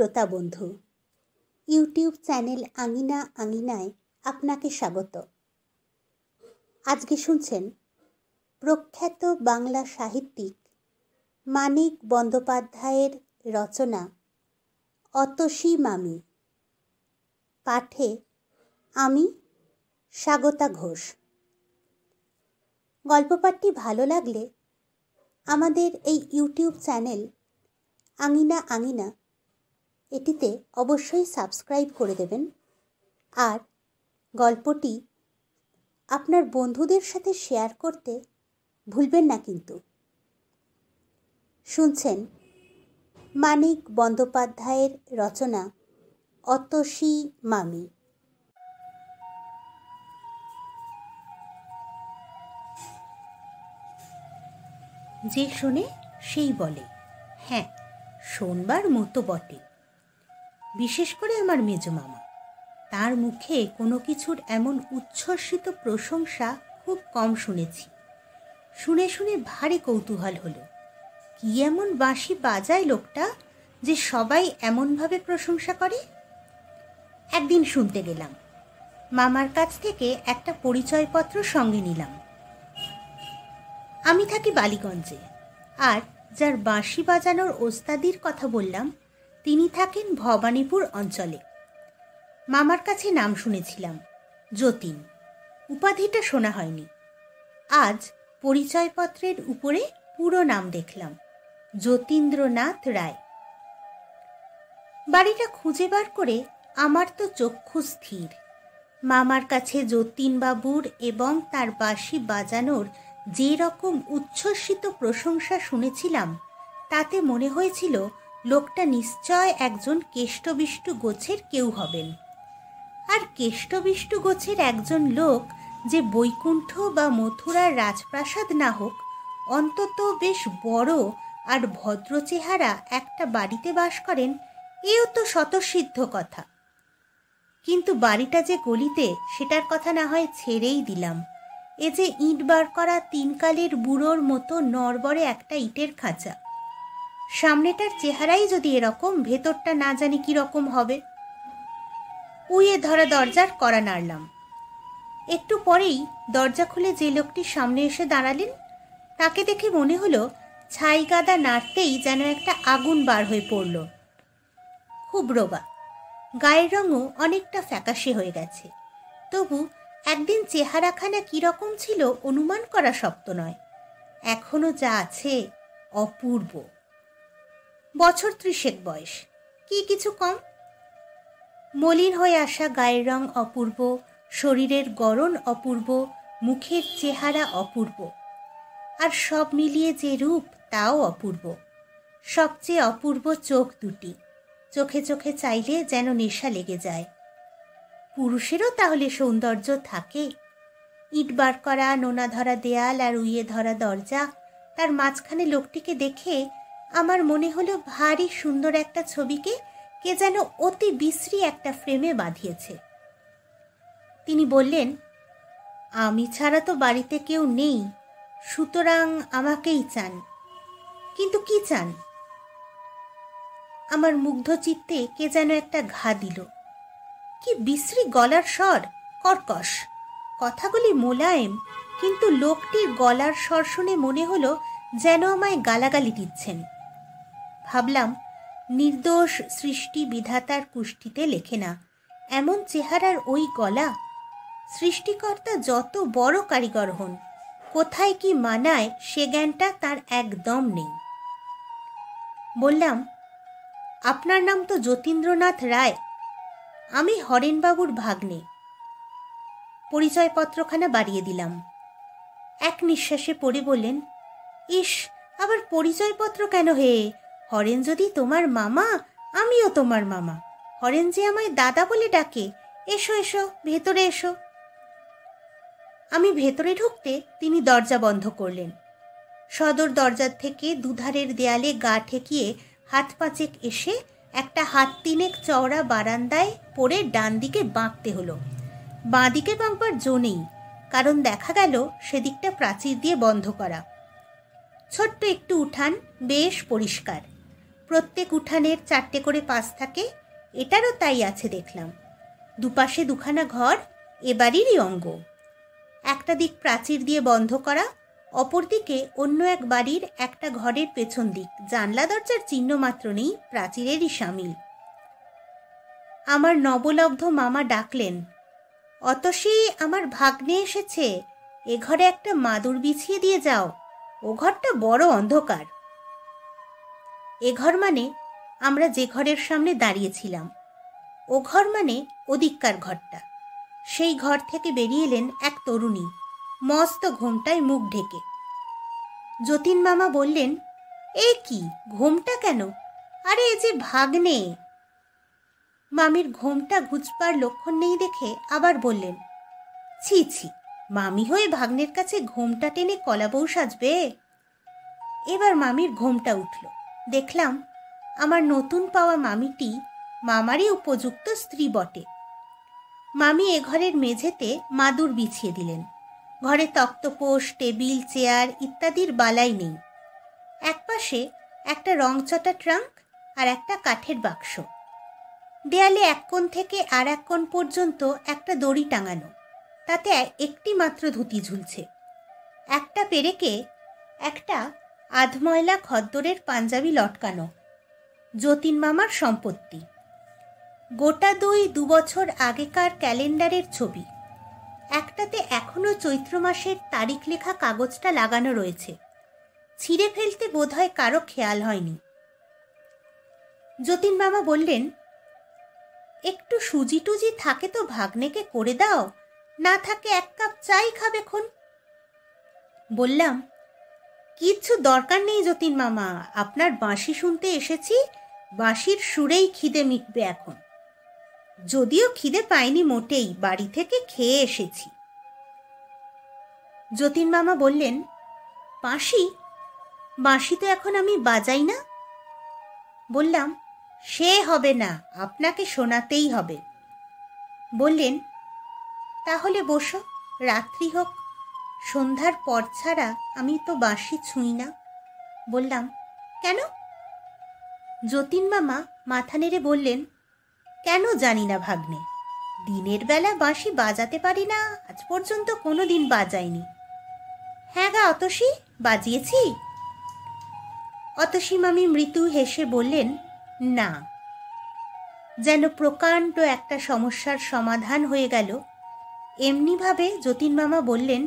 শ্রোতা বন্ধু, YouTube channel আঙিনা আঙিনায় আপনাকে স্বাগত। আজকে শুনছেন প্রখ্যাত বাংলা সাহিত্যিক মানিক বন্দ্যোপাধ্যায়ের রচনা অতসী মামি। পাঠে আমি স্বাগতা ঘোষ। গল্পপাঠটি ভালো লাগলে আমাদের এই ইউটিউব চ্যানেল আঙিনা আঙিনা এটিতে অবশ্যই সাবস্ক্রাইব করে দেবেন, আর গল্পটি আপনার বন্ধুদের সাথে শেয়ার করতে ভুলবেন না কিন্তু। শুনছেন মানিক বন্দ্যোপাধ্যায়ের রচনা অতসী মামি। যে শোনে সেই বলে, হ্যাঁ শোনবার মতো বটে। বিশেষ করে আমার মেজো মামা, তার মুখে কোনো কিছুর এমন উচ্ছ্বসিত প্রশংসা খুব কম শুনেছি। শুনে শুনে ভারী কৌতূহল হলো, কি এমন বাঁশি বাজায় লোকটা যে সবাই এমনভাবে প্রশংসা করে। একদিন শুনতে গেলাম, মামার কাছ থেকে একটা পরিচয়পত্র সঙ্গে নিলাম। আমি থাকি বালিগঞ্জে, আর যার বাঁশি বাজানোর ওস্তাদির কথা বললাম তিনি থাকেন ভবানীপুর অঞ্চলে। মামার কাছে নাম শুনেছিলাম যতীন, উপাধিটা শোনা হয়নি। আজ পরিচয়পত্রের উপরে পুরো নাম দেখলাম, যতীন্দ্রনাথ রায়। বাড়িটা খুঁজে বার করে আমার তো চক্ষু স্থির। মামার কাছে যতীনবাবুর এবং তার বাঁশি বাজানোর যে রকম উচ্ছ্বসিত প্রশংসা শুনেছিলাম, তাতে মনে হয়েছিল লোকটা নিশ্চয় একজন কেষ্টবিষ্টু গোছের কেউ হবেন। আর কেষ্টবিষ্টু গোছের একজন লোক যে বৈকুণ্ঠ বা মথুরার রাজপ্রাসাদ না হোক, অন্তত বেশ বড় আর ভদ্র চেহারা একটা বাড়িতে বাস করেন, এও তো স্বতঃসিদ্ধ কথা। কিন্তু বাড়িটা যে গলিতে, সেটার কথা না হয় ছেড়েই দিলাম। এ যে ইট বার করা তিনকালের বুড়োর মতো নড়বড়ে একটা ইটের খাঁচা। সামনেটার চেহারাই যদি এরকম, ভেতরটা না জানি কি রকম হবে। উইয়ে ধরা দরজার কড়া নাড়লাম। একটু পরেই দরজা খুলে যে লোকটি সামনে এসে দাঁড়ালেন, তাকে দেখে মনে হলো ছাই গাদা নাড়তেই যেন একটা আগুন বার হয়ে পড়ল। খুব রোগা, গায়ের রঙও অনেকটা ফ্যাকাশে হয়ে গেছে, তবু একদিন চেহারাখানা কিরকম ছিল অনুমান করা শক্ত নয়। এখনো যা আছে অপূর্ব। বছর 30 বয়স, কি কিছু কম। মলিন হয়ে আসা গায়ের রং অপূর্ব, শরীরের গড়ন অপূর্ব, মুখের চেহারা অপূর্ব, আর সব মিলিয়ে যে রূপ তাও অপূর্ব। সবচেয়ে অপূর্ব চোখ দুটি, চোখে চোখে চাইলে যেন নেশা লেগে যায়। পুরুষেরও তাহলে সৌন্দর্য থাকে? ইট বার করা নোনা ধরা দেয়াল আর উইয়ে ধরা দরজা, তার মাঝখানে লোকটিকে দেখে আমার মনে হলো ভারী সুন্দর একটা ছবিকে কে যেন অতি বিশ্রী একটা ফ্রেমে বাঁধিয়েছে। তিনি বললেন, আমি ছাড়া তো বাড়িতে কেউ নেই, সুতরাং আমাকেই চান। কিন্তু কি চান? আমার মুগ্ধ চিত্তে কে যেন একটা ঘা দিল। কি বিশ্রী গলার স্বর, কর্কশ। কথাগুলি মোলায়েম, কিন্তু লোকটির গলার স্বর শুনে মনে হলো যেন আমায় গালাগালি দিচ্ছেন। ভাবলাম, নির্দোষ সৃষ্টি বিধাতার কুষ্ঠিতে লেখে না, এমন চেহারার ওই গলা। সৃষ্টিকর্তা যত বড় কারিগর হন, কোথায় কি মানায় সে জ্ঞানটা তার একদম নেই। বললাম, আপনার নাম তো যতীন্দ্রনাথ রায়। আমি হরেনবাবুর ভাগ্নে। পরিচয়পত্রখানা বাড়িয়ে দিলাম। এক নিঃশ্বাসে পড়ে বললেন, ইস, আবার পরিচয়পত্র কেন হে? হরেন যদি তোমার মামা, আমিও তোমার মামা। হরেন যে আমায় দাদা বলে ডাকে। এসো এসো, ভেতরে এসো। আমি ভেতরে ঢুকতে তিনি দরজা বন্ধ করলেন। সদর দরজার থেকে দুধারের দেয়ালে গা ঠেকিয়ে হাত পাঁচেক এসে একটা হাত তিনেক চওড়া বারান্দায় পড়ে ডান দিকে বাঁকতে হলো। বাঁ দিকে বাঁকবার জো নেই, কারণ দেখা গেল সেদিকটা প্রাচীর দিয়ে বন্ধ করা। ছোট্ট একটু উঠান, বেশ পরিষ্কার। প্রত্যেক উঠানের 4টে করে পাশ থাকে, এটারও তাই আছে দেখলাম। দুপাশে দুখানা ঘর এ বাড়িরই অঙ্গ। একটা দিক প্রাচীর দিয়ে বন্ধ করা, অপরদিকে অন্য এক বাড়ির একটা ঘরের পেছন দিক, জানলা দরজার চিহ্ন মাত্র নেই, প্রাচীরেরই সামিল। আমার নবলব্ধ মামা ডাকলেন, অতসী, আমার ভাগ্নে এসেছে, এ ঘরে একটা মাদুর বিছিয়ে দিয়ে যাও, ও ঘরটা বড় অন্ধকার। এ ঘর মানে আমরা যে ঘরের সামনে দাঁড়িয়েছিলাম, ও ঘর মানে ওদিককার ঘরটা। সেই ঘর থেকে বেরিয়ে এলেন এক তরুণী, মস্ত ঘোমটায় মুখ ঢেকে। যতীন মামা বললেন, এ কি ঘোমটা কেন? আরে এ যে ভাগ্নে। মামির ঘোমটা ঘুচবার লক্ষণ নেই দেখে আবার বললেন, ছি ছি, মামি হয়ে ভাগ্নের কাছে ঘোমটা টেনে কলাবউ সাজবে? এবার মামির ঘোমটা উঠল। দেখলাম আমার নতুন পাওয়া মামিটি মামারই উপযুক্ত স্ত্রী বটে। মামি এ ঘরের মেঝেতে মাদুর বিছিয়ে দিলেন। ঘরে তক্তপোষ, টেবিল, চেয়ার ইত্যাদির বালাই নেই। একপাশে একটা রংচটা ট্রাঙ্ক আর একটা কাঠের বাক্স। দেয়ালে এক কোণ থেকে আর এক কোণ পর্যন্ত একটা দড়ি টাঙানো, তাতে একটি মাত্র ধুতি ঝুলছে। একটা পেরেকে একটা আধময়লা খদ্দরের পাঞ্জাবি লটকানো, যতীন মামার সম্পত্তি। গোটা 2 বছর আগেকার ক্যালেন্ডারের ছবি, একটাতে এখনো চৈত্র মাসের তারিখ লেখা কাগজটা লাগানো রয়েছে। ছিঁড়ে ফেলতে বোধহয় কারো খেয়াল হয়নি। যতীন মামা বললেন, একটু সুজি টুজি থাকে তো ভাগ্নেকে করে দাও, না থাকে 1 কাপ চাই খাবে খন। বললাম, কিচ্ছু দরকার নেই যতীন মামা, আপনার বাঁশি শুনতে এসেছি, বাঁশির সুরেই খিদে মিটবে এখন। যদিও খিদে পাইনি মোটেই, বাড়ি থেকে খেয়ে এসেছি। যতীন মামা বললেন, বাঁশি? বাঁশি তো এখন আমি বাজাই না। বললাম, সে হবে না, আপনাকে শোনাতেই হবে। বললেন, তাহলে বসো, রাত্রি হোক, সন্ধ্যার পর ছাড়া আমি তো বাঁশি ছুঁই না। বললাম, কেন? যতীন মামা মাথা নেড়ে বললেন, কেন জানি না ভাগ্নে, দিনের বেলা বাঁশি বাজাতে পারি না, আজ পর্যন্ত কোনো দিন বাজাইনি। হ্যাঁ গা অতসী, বাজিয়েছি? অতসী মামি মৃদু হেসে বললেন, না। যেন প্রকাণ্ড একটা সমস্যার সমাধান হয়ে গেল। এমনিভাবে যতীন মামা বললেন,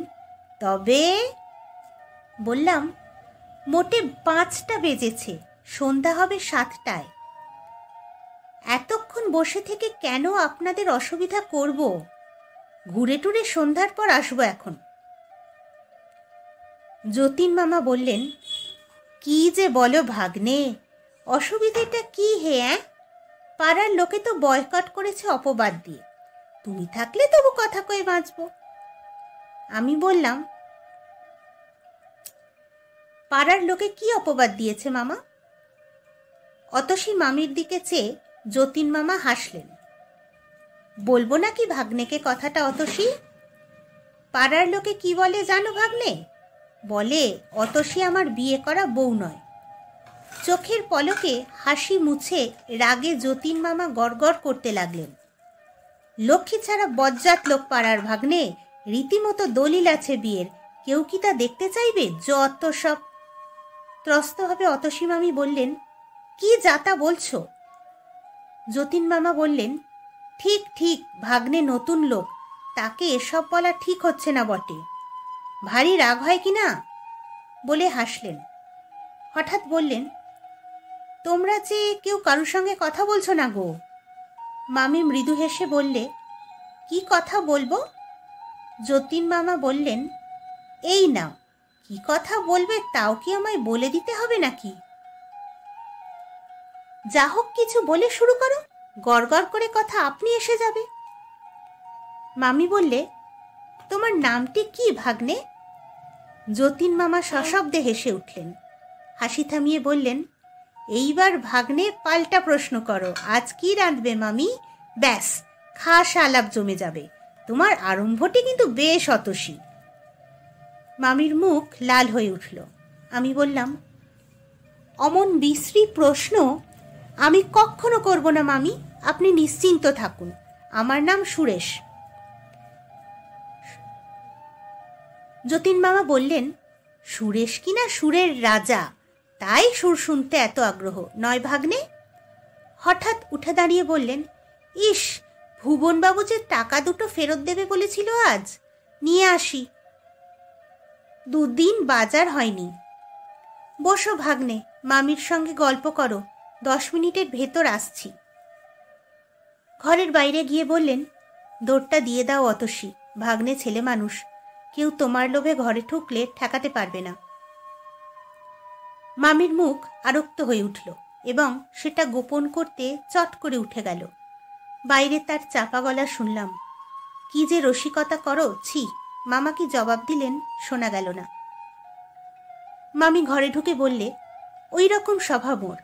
তবে? বললাম, মোটে 5টা বেজেছে, সন্ধ্যা হবে 7টায়। এতক্ষণ বসে থেকে কেন আপনাদের অসুবিধা করব? ঘুরে টুরে সন্ধ্যার পর আসবো এখন। যতীন মামা বললেন, কি যে বলো ভাগ্নে, অসুবিধেটা কি হে? পাড়ার লোকে তো বয়কট করেছে অপবাদ দিয়ে, তুমি থাকলে তবু কথা কয়ে বাঁচব। আমি বললাম, পাড়ার লোকে কি অপবাদ দিয়েছে মামা? অতসী মামির দিকে চেয়ে যতীন মামা হাসলেন। বলবো নাকি ভাগ্নেকে কথাটা অতসী? পাড়ার লোকে কি বলে জানো ভাগ্নে? বলে অতসী আমার বিয়ে করা বউ নয়। চোখের পলকে হাসি মুছে রাগে যতীন মামা গড়গড় করতে লাগলেন, লক্ষ্মী ছাড়া বজ্জাত লোক পাড়ার ভাগ্নে, রীতিমতো দলিল আছে বিয়ের, কেউ কি তা দেখতে চাইবে? যত সব। ত্রস্তভাবে অতসী মামি বললেন, কি যাতা বলছো? যতীন মামা বললেন, ঠিক ঠিক, ভাগ্নে নতুন লোক, তাকে এসব বলা ঠিক হচ্ছে না বটে। ভারী রাগ হয় কি না? বলে হাসলেন। হঠাৎ বললেন, তোমরা যে কেউ কারুর সঙ্গে কথা বলছো না গো? মামি মৃদু হেসে বললে, কি কথা বলবো? যতীন মামা বললেন, এই নাও, কি কথা বলবে তাও কি আমায় বলে দিতে হবে নাকি? যা হোক কিছু বলে শুরু করো, গড়গড় করে কথা আপনি এসে যাবে। মামি বললে, তোমার নামটি কি ভাগ্নে? যতীন মামা সশব্দে হেসে উঠলেন। হাসি থামিয়ে বললেন, এইবার ভাগ্নে পাল্টা প্রশ্ন করো, আজ কি রাঁধবে মামি? ব্যাস, খাস আলাপ জমে যাবে। তোমার আরম্ভটি কিন্তু বেশ অতসী। মামির মুখ লাল হয়ে উঠল। আমি বললাম, অমন বিশ্রী প্রশ্ন আমি কখনো করব না মামি, আপনি নিশ্চিন্ত থাকুন। আমার নাম সুরেশ। যতীন মামা বললেন, সুরেশ কিনা সুরের রাজা, তাই সুর শুনতে এত আগ্রহ নয় ভাগ্নে? হঠাৎ উঠে দাঁড়িয়ে বললেন, ইস, ভুবনবাবু যে টাকা দুটো ফেরত দেবে বলেছিল, আজ নিয়ে আসি। দুদিন বাজার হয়নি। বসো ভাগ্নে, মামির সঙ্গে গল্প করো, 10 মিনিটের ভেতর আসছি। ঘরের বাইরে গিয়ে বললেন, দৌড়টা দিয়ে দাও অতসী, ভাগ্নে ছেলে মানুষ, কেউ তোমার লোভে ঘরে ঠুকলে ঠেকাতে পারবে না। মামির মুখ আরক্ত হয়ে উঠল এবং সেটা গোপন করতে চট করে উঠে গেল। বাইরে তার চাপা গলা শুনলাম। কি যে রসিকতা করো, ছি! মামা কি জবাব দিলেন শোনা গেল না। মামি ঘরে ঢুকে বললে, ওই রকম স্বভাব ওর,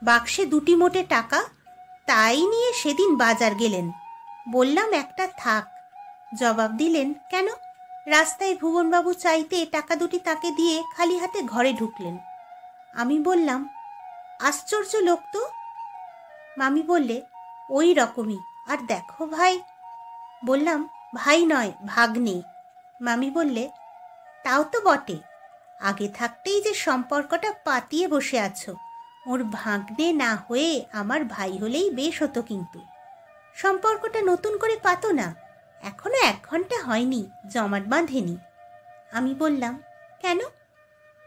বাক্সে 2টি মোটে টাকা, তাই নিয়ে সেদিন বাজার গেলেন। বললাম একটা থাক। জবাব দিলেন, কেন? রাস্তায় ভুবনবাবু চাইতে টাকা 2টি তাকে দিয়ে খালি হাতে ঘরে ঢুকলেন। আমি বললাম, আশ্চর্য লোক তো। মামি বললে, ওই রকমই। আর দেখো ভাই। বললাম, ভাই নয়, ভাগ্নে। মামি বললে, তাও তো বটে, আগে থাকতেই যে সম্পর্কটা পাতিয়ে বসে আছো। ওর ভাগ্নে না হয়ে আমার ভাই হলেই বেশ হতো, কিন্তু সম্পর্কটা নতুন করে পাতো না, এখনো 1 ঘন্টা হয়নি, জমাট বাঁধেনি। আমি বললাম, কেন?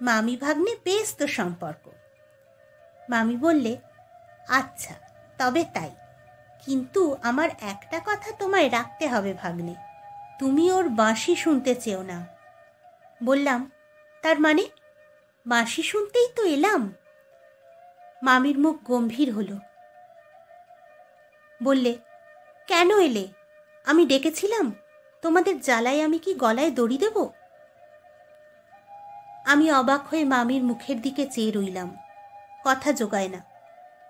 মামি ভাগ্নে বেশ তো সম্পর্ক। মামি বললে, আচ্ছা, তবে তাই, কিন্তু আমার একটা কথা তোমায় রাখতে হবে ভাগ্নে, তুমি ওর বাঁশি শুনতে চেও না। বললাম, তার মানে? বাঁশি শুনতেই তো এলাম। মামির মুখ গম্ভীর হলো। বললে, কেন এলে? আমি ডেকেছিলাম? তোমাদের জ্বালায় আমি কি গলায় দড়ি দেব? আমি অবাক হয়ে মামির মুখের দিকে চেয়ে রইলাম, কথা জোগায় না।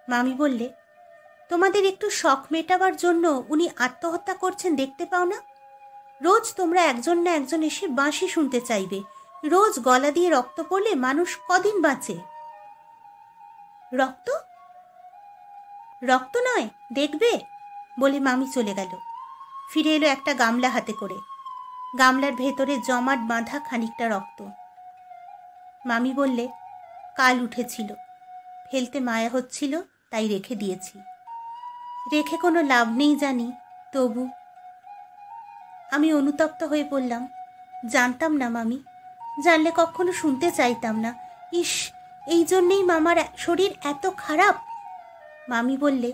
মামি বললে, তোমাদের একটু শখ মেটাবার জন্য উনি আত্মহত্যা করছেন, দেখতে পাও না? রোজ তোমরা একজন না একজন এসে বাঁশি শুনতে চাইবে, রোজ গলা দিয়ে রক্ত পড়লে মানুষ কদিন বাঁচে? রক্ত? রক্ত নয়, দেখবে, বলে মামি চলে গেল। ফিরে এলো একটা গামলা হাতে করে। গামলার ভেতরে জমাট বাঁধা খানিকটা রক্ত। মামি বললে, কাল উঠেছিল, ফেলতে মায়া হচ্ছিল, তাই রেখে দিয়েছি। রেখে কোনো লাভ নেই জানি, তবু। আমি অনুতপ্ত হয়ে বললাম, জানতাম না মামি, জানলে কখনো শুনতে চাইতাম না। ইস, এই জন্যেই মামার শরীর এত খারাপ। মামি বললে,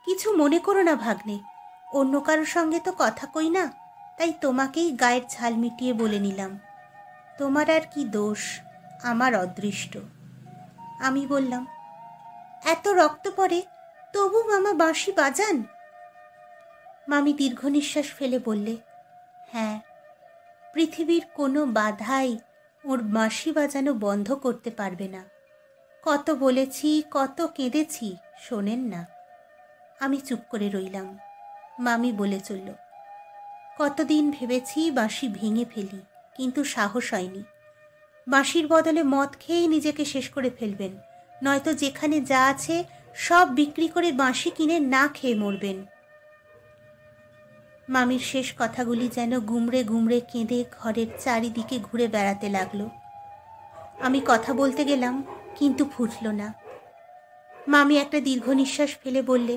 কিছু মনে করো না ভাগ্নে, অন্য কারোর সঙ্গে তো কথা কই না, তাই তোমাকেই গায়ের ঝাল মিটিয়ে বলে নিলাম। তোমার আর কি দোষ, আমার অদৃষ্ট। আমি বললাম, এত রক্ত পড়ে তবু মামা বাঁশি বাজান? মামি দীর্ঘ নিঃশ্বাস ফেলে বললে, হ্যাঁ, পৃথিবীর কোনো বাধাই ওর বাঁশি বাজানো বন্ধ করতে পারবে না। কত বলেছি, কত কেঁদেছি, শোনেন না। আমি চুপ করে রইলাম। মামি বলে চলল, কতদিন ভেবেছি বাঁশি ভেঙে ফেলি, কিন্তু সাহস হয়নি। বাঁশির বদলে মদ খেয়েই নিজেকে শেষ করে ফেলবেন, নয়তো যেখানে যা আছে সব বিক্রি করে বাঁশি কিনে না খেয়ে মরবেন। মামির শেষ কথাগুলি যেন গুমড়ে গুমড়ে কেঁদে ঘরের চারিদিকে ঘুরে বেড়াতে লাগলো। আমি কথা বলতে গেলাম, কিন্তু ফুটল না। মামি একটা দীর্ঘ নিঃশ্বাস ফেলে বললে,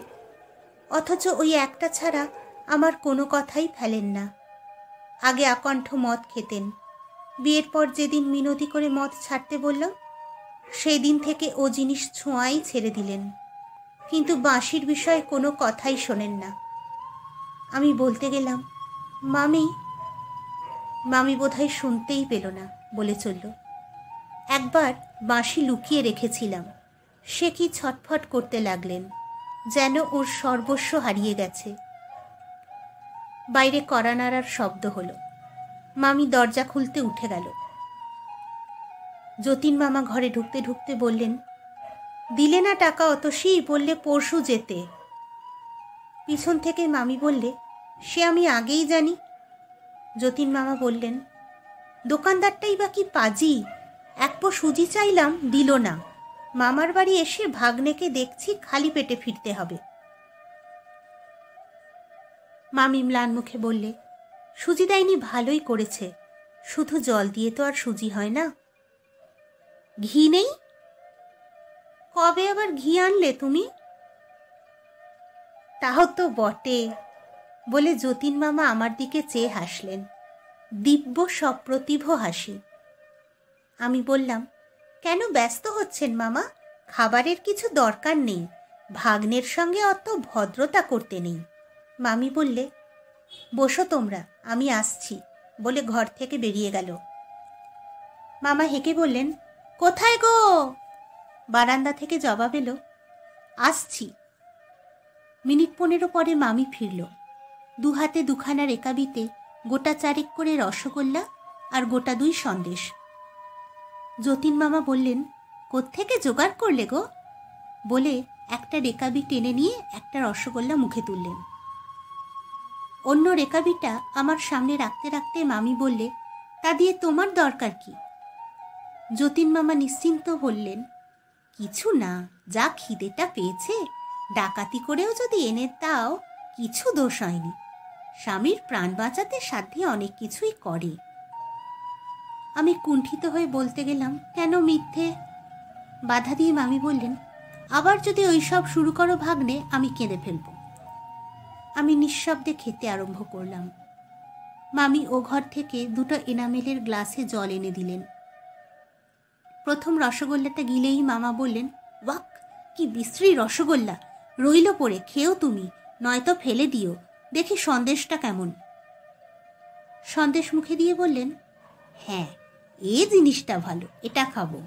অথচ ওই একটা ছাড়া আমার কোনো কথাই ফেলেন না। আগে আকণ্ঠ মদ খেতেন, বিয়ের পর যেদিন মিনতি করে মদ ছাড়তে বলল, সেই দিন থেকে ও জিনিস ছোঁয়াই ছেড়ে দিলেন, কিন্তু বাঁশির বিষয়ে কোনো কথাই শোনেন না। আমি বলতে গেলাম, মামি। মামি বোধহয় শুনতেই পেল না, বলে চলল, একবার বাঁশি লুকিয়ে রেখেছিলাম, সে কি ছটফট করতে লাগলেন, যেন ওর সর্বস্ব হারিয়ে গেছে। বাইরে কড়া নাড়ার শব্দ হলো। মামি দরজা খুলতে উঠে গেল। যতীন মামা ঘরে ঢুকতে ঢুকতে বললেন, দিলে না টাকা অতসী, বললে পরশু যেতে। পিছন থেকে মামি বললে, সে আমি আগেই জানি। যতীন মামা বললেন, দোকানদারটাই বা কি পাজি, 1 পো সুজি চাইলাম, দিল না। মামার বাড়ি এসে ভাগ্নেকে দেখছি খালি পেটে ফিরতে হবে। মামি ম্লান মুখে বললে, সুজি দেয়নি ভালোই করেছে, শুধু জল দিয়ে তো আর সুজি হয় না। ঘি নেই? কবে আবার ঘি আনলে তুমি? তাও তো বটে, বলে যতীন মামা আমার দিকে চেয়ে হাসলেন, দিব্য সপ্রতিভ হাসি। আমি বললাম, কেন ব্যস্ত হচ্ছেন মামা? খাবারের কিছু দরকার নেই, ভাগ্নের সঙ্গে অত ভদ্রতা করতে নেই। মামি বললে, বসো তোমরা, আমি আসছি, বলে ঘর থেকে বেরিয়ে গেল। মামা হেঁকে বললেন, কোথায় গো? বারান্দা থেকে জবাব এলো, আসছি। মিনিট 15 পরে মামি ফিরল, দু হাতে দুখানা রেকাবিতে গোটা 4 করে রসগোল্লা আর গোটা 2 সন্দেশ। যতীন মামা বললেন, কোত্থেকে জোগাড় করলে গো? বলে একটা রেকাবি টেনে নিয়ে একটা রসগোল্লা মুখে তুললেন। অন্য রেকাবিটা আমার সামনে রাখতে রাখতে মামি বললে, তা দিয়ে তোমার দরকার কি? যতীন মামা নিশ্চিন্ত বললেন, কিছু না, যা খিদেটা পেয়েছে ডাকাতি করেও যদি এনে দাও কিছু দোষ হয়নি। স্বামীর প্রাণ বাঁচাতে সাধ্যে অনেক কিছুই করে। আমি কুণ্ঠিত হয়ে বলতে গেলাম, কেন মিথ্যে? বাধা দিয়ে মামি বললেন, আবার যদি ওই সব শুরু করো ভাগ্নে, আমি কেঁদে ফেলব। আমি নিঃশব্দে খেতে আরম্ভ করলাম। মামি ও ঘর থেকে 2টো এনামেলের গ্লাসে জল এনে দিলেন। প্রথম রসগোল্লাটা গিলেই মামা বললেন, ওয়াক, কি বিশ্রী রসগোল্লা, রইল পড়ে, খেয়েও তুমি, নয়তো ফেলে দিও, দেখি সন্দেশটা কেমন। সন্দেশ মুখে দিয়ে বললেন, হ্যাঁ, এ জিনিসটা ভালো, এটা খাবো,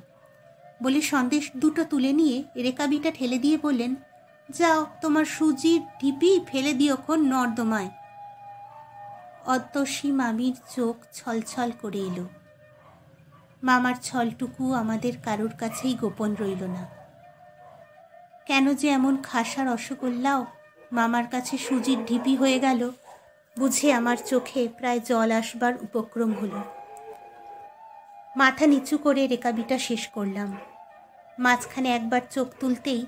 বলে সন্দেশ 2টো তুলে নিয়ে রেকাবিটা ঠেলে দিয়ে বললেন, যাও, তোমার সুজির ঢিপি ফেলে দিওক্ষণ নর্দমায়। অদ্যসী মামির চোখ ছলছল করে এলো। মামার ছলটুকু আমাদের কারোর কাছেই গোপন রইল না। কেন যে এমন খাসা রসগোল্লাও মামার কাছে সুজির ঢিপি হয়ে গেল, বুঝে আমার চোখে প্রায় জল আসবার উপক্রম হলো। মাথা নিচু করে রেকাবিটা শেষ করলাম। মাঝখানে একবার চোখ তুলতেই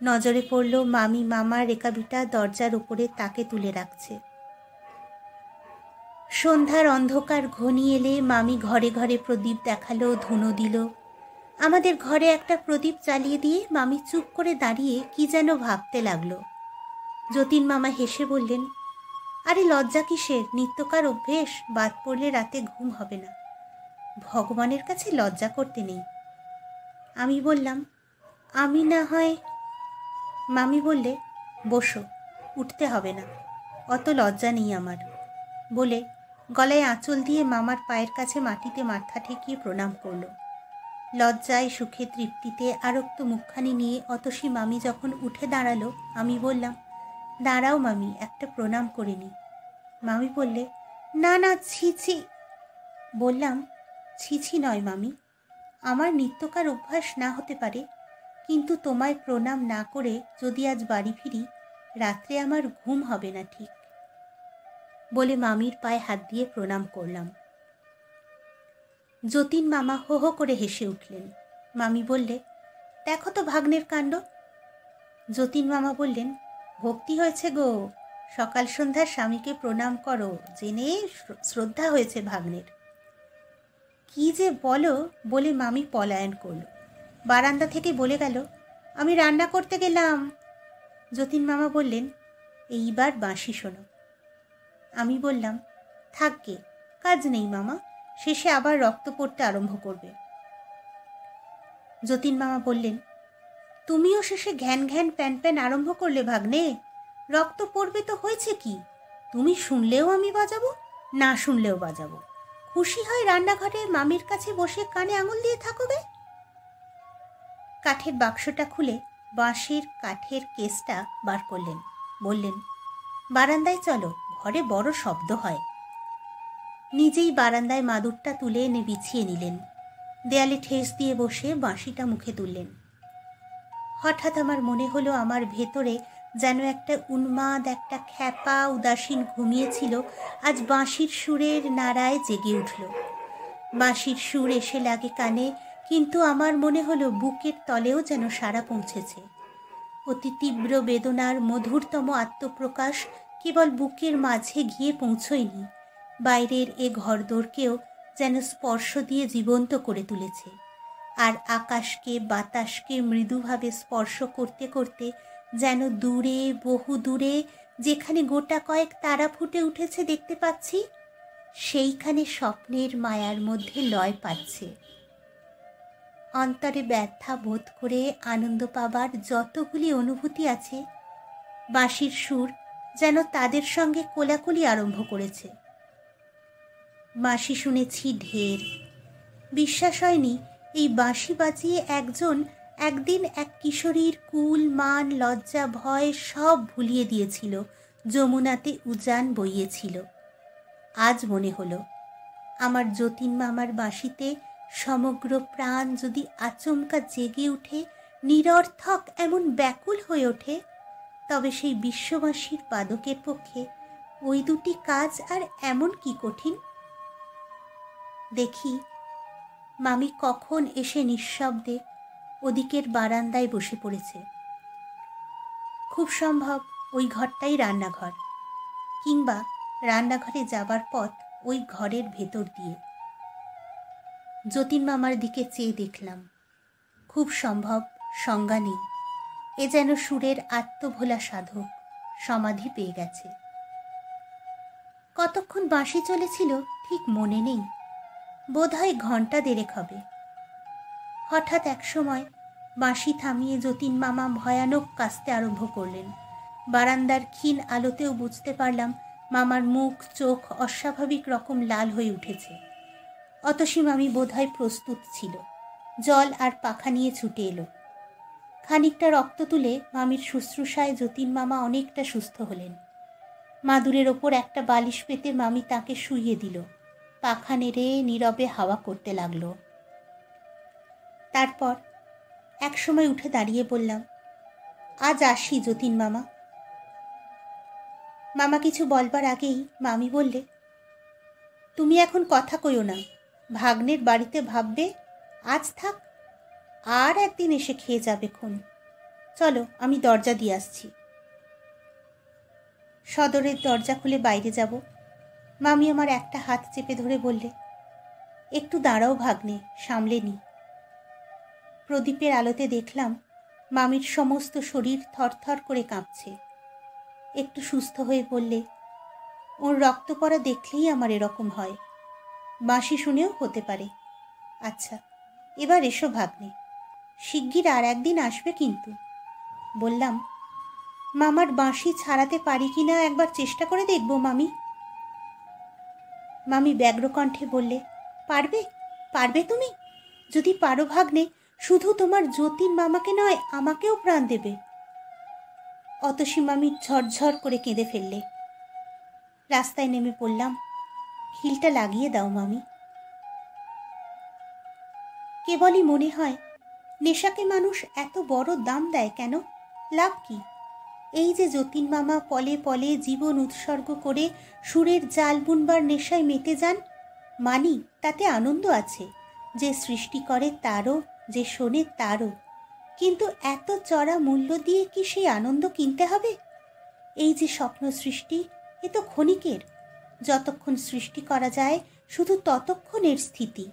নজরে পড়ল মামি মামার রেকাবিটা দরজার উপরে তাকে তুলে রাখছে। সন্ধ্যার অন্ধকার ঘনিয়ে এলে মামি ঘরে ঘরে প্রদীপ দেখালো, ধুনো দিল। আমাদের ঘরে একটা প্রদীপ জ্বালিয়ে দিয়ে মামি চুপ করে দাঁড়িয়ে কি যেন ভাবতে লাগলো। যতীন মামা হেসে বললেন, আরে লজ্জা কিসের, নিত্যকার অভ্যেস, বাদ পড়লে রাতে ঘুম হবে না, ভগবানের কাছে লজ্জা করতে নেই। আমি বললাম, আমি না হয়। মামি বললে, বসো, উঠতে হবে না, অত লজ্জা নেই আমার, বলে গলায় আঁচল দিয়ে মামার পায়ের কাছে মাটিতে মাথা ঠেকিয়ে প্রণাম করল। লজ্জায়, সুখে, তৃপ্তিতে আরক্ত মুখখানি নিয়ে অতসী মামি যখন উঠে দাঁড়ালো, আমি বললাম, দাঁড়াও মামি, একটা প্রণাম করে নি। মামি বললে, না না, ছি ছি। বললাম, ছি ছি নয় মামি, আমার নিত্যকার অভ্যাস না হতে পারে, কিন্তু তোমায় প্রণাম না করে যদি আজ বাড়ি ফিরি, রাত্রে আমার ঘুম হবে না ঠিক, বলে মামির পায়ে হাত দিয়ে প্রণাম করলাম। যতীন মামা হো হো করে হেসে উঠলেন। মামি বললে, দেখো তো ভাগ্নের কাণ্ড। যতীন মামা বললেন, ভক্তি হয়েছে গো, সকাল সন্ধ্যা স্বামীকে প্রণাম করো, জেনে শ্রদ্ধা হয়েছে ভাগ্নের। কি যে বলো, বলে মামি পলায়ন করল। বারান্দা থেকে বলে গেল, আমি রান্না করতে গেলাম। যতীন মামা বললেন, এইবার বাঁশি শোনো। আমি বললাম, থাকবে, কাজ নেই মামা, শেষে আবার রক্ত পড়তে আরম্ভ করবে। যতীন মামা বললেন, তুমিও শেষে ঘ্যান ঘ্যান প্যান প্যান আরম্ভ করলে ভাগ্নে, রক্ত পড়বে তো হয়েছে কি, তুমি শুনলেও আমি বাজাবো, না শুনলেও বাজাবো, খুশি হয় রান্নাঘরে মামির কাছে বসে কানে আঙুল দিয়ে থাকবে। কাঠের বাক্সটা খুলে বাঁশের কাঠের কেসটা বার করলেন, বললেন, বারান্দায় চলো, ঘরে বড় শব্দ হয়। নিজেই বারান্দায় মাদুরটা তুলে এনে বিছিয়ে নিলেন, দেয়ালে ঠেস দিয়ে বসে বাঁশিটা মুখে তুললেন। হঠাৎ আমার মনে হলো আমার ভেতরে যেন একটা উন্মাদ, একটা খ্যাপা উদাসীন ঘুমিয়েছিল, আজ বাঁশির সুরের নাড়ায় জেগে উঠল। বাঁশির সুর এসে লাগে কানে, কিন্তু আমার মনে হলো বুকের তলেও যেন সাড়া পৌঁছেছে। অতি তীব্র বেদনার মধুরতম আত্মপ্রকাশ কেবল বুকের মাঝে গিয়ে পৌঁছয়নি, বাইরের এ ঘরদোরকেও যেন স্পর্শ দিয়ে জীবন্ত করে তুলেছে। আর আকাশকে বাতাসকে মৃদুভাবে স্পর্শ করতে করতে যেন দূরে, বহু দূরে যেখানে গোটা কয়েক তারা ফুটে উঠেছে দেখতে পাচ্ছি, সেইখানে স্বপ্নের মায়ার মধ্যে লয় পাচ্ছে। অন্তরে ব্যথা বোধ করে আনন্দ পাবার যতগুলি অনুভূতি আছে, বাঁশির সুর যেন তাদের সঙ্গে কোলাকুলি আরম্ভ করেছে। বাঁশি শুনেছি ঢের। বিশ্বাস হয়নি এই বাঁশি বাজিয়ে একদিন এক কিশোরীর কুল মান লজ্জা ভয় সব ভুলিয়ে দিয়েছিল, যমুনাতে উজান বইয়েছিল। আজ মনে হলো আমার যতীন মামার বাঁশিতে সমগ্র প্রাণ যদি আচমকা জেগে উঠে, নিরর্থক এমন ব্যাকুল হয়ে ওঠে, তবে সেই বিশ্ববাসীর পাদকের পক্ষে ওই দুটি কাজ আর এমন কি কঠিন। দেখি মামি কখন এসে নিঃশব্দে ওদিকের বারান্দায় বসে পড়েছে। খুব সম্ভব ওই ঘরটাই রান্নাঘর, কিংবা রান্নাঘরে যাবার পথ ওই ঘরের ভেতর দিয়ে। যতীন মামার দিকে চেয়ে দেখলাম, খুব সম্ভব সংজ্ঞা নেই, এ যেন সুরের আত্মভোলা সাধক, সমাধি পেয়ে গেছে। কতক্ষণ বাঁশি চলেছিল ঠিক মনে নেই, বোধহয় ঘণ্টা দেড়েক হবে। হঠাৎ একসময় বাঁশি থামিয়ে যতীন মামা ভয়ানক কাশতে আরম্ভ করলেন। বারান্দার ক্ষীণ আলোতেও বুঝতে পারলাম মামার মুখ চোখ অস্বাভাবিক রকম লাল হয়ে উঠেছে। অতসী মামি বোধহয় প্রস্তুত ছিল, জল আর পাখা নিয়ে ছুটে এলো। খানিকটা রক্ত তুলে মামির শুশ্রূষায় যতীন মামা অনেকটা সুস্থ হলেন। মাদুরের ওপর একটা বালিশ পেতে মামি তাকে শুইয়ে দিল, পাখা নেড়ে নীরবে হাওয়া করতে লাগলো। তারপর একসময় উঠে দাঁড়িয়ে বললাম, আজ আসি যতীন মামা। মামা কিছু বলবার আগেই মামি বললে, তুমি এখন কথা কইও না, ভাগ্নের বাড়িতে ভাববে, আজ থাক, আর একদিন এসে খেয়ে যাবে খন। চলো আমি দরজা দিয়ে আসছি। সদরের দরজা খুলে বাইরে যাব। মামি আমার একটা হাত চেপে ধরে বললে, একটু দাঁড়াও ভাগ্নে, সামলে নি। প্রদীপের আলোতে দেখলাম মামির সমস্ত শরীর থরথর করে কাঁপছে। একটু সুস্থ হয়ে বললে, ওর রক্ত পড়া দেখলেই আমার এরকম হয়, বাঁশি শুনেও হতে পারে। আচ্ছা এবার এসো ভাগ্নে, শিগগির আর একদিন আসবে কিন্তু। বললাম, মামার বাঁশি ছাড়াতে পারি কিনা একবার চেষ্টা করে দেখব মামি। মামি ব্যগ্রকণ্ঠে বললে, পারবে, পারবে তুমি? যদি পারো ভাগ্নে, শুধু তোমার যতীন মামাকে নয়, আমাকেও প্রাণ দেবে। অতসী মামি ঝরঝর করে কেঁদে ফেললে। রাস্তায় নেমে পড়লাম, হিলটা লাগিয়ে দাও মামি। কেবলই মনে হয় নেশাকে মানুষ এত বড় দাম দেয় কেন? লাভ কি? এই যে যতীন মামা পলে পলে জীবন উৎসর্গ করে সুরের জাল বুনবার নেশায় মেতে যান, মানি তাতে আনন্দ আছে, যে সৃষ্টি করে তারও, যে শোনে তারও। কিন্তু এত চড়া মূল্য দিয়ে কি সেই আনন্দ কিনতে হবে? এই যে স্বপ্ন সৃষ্টি, এ তো ক্ষণিকের। যতক্ষণ সৃষ্টি করা যায় শুধু ততক্ষণের স্থিতি,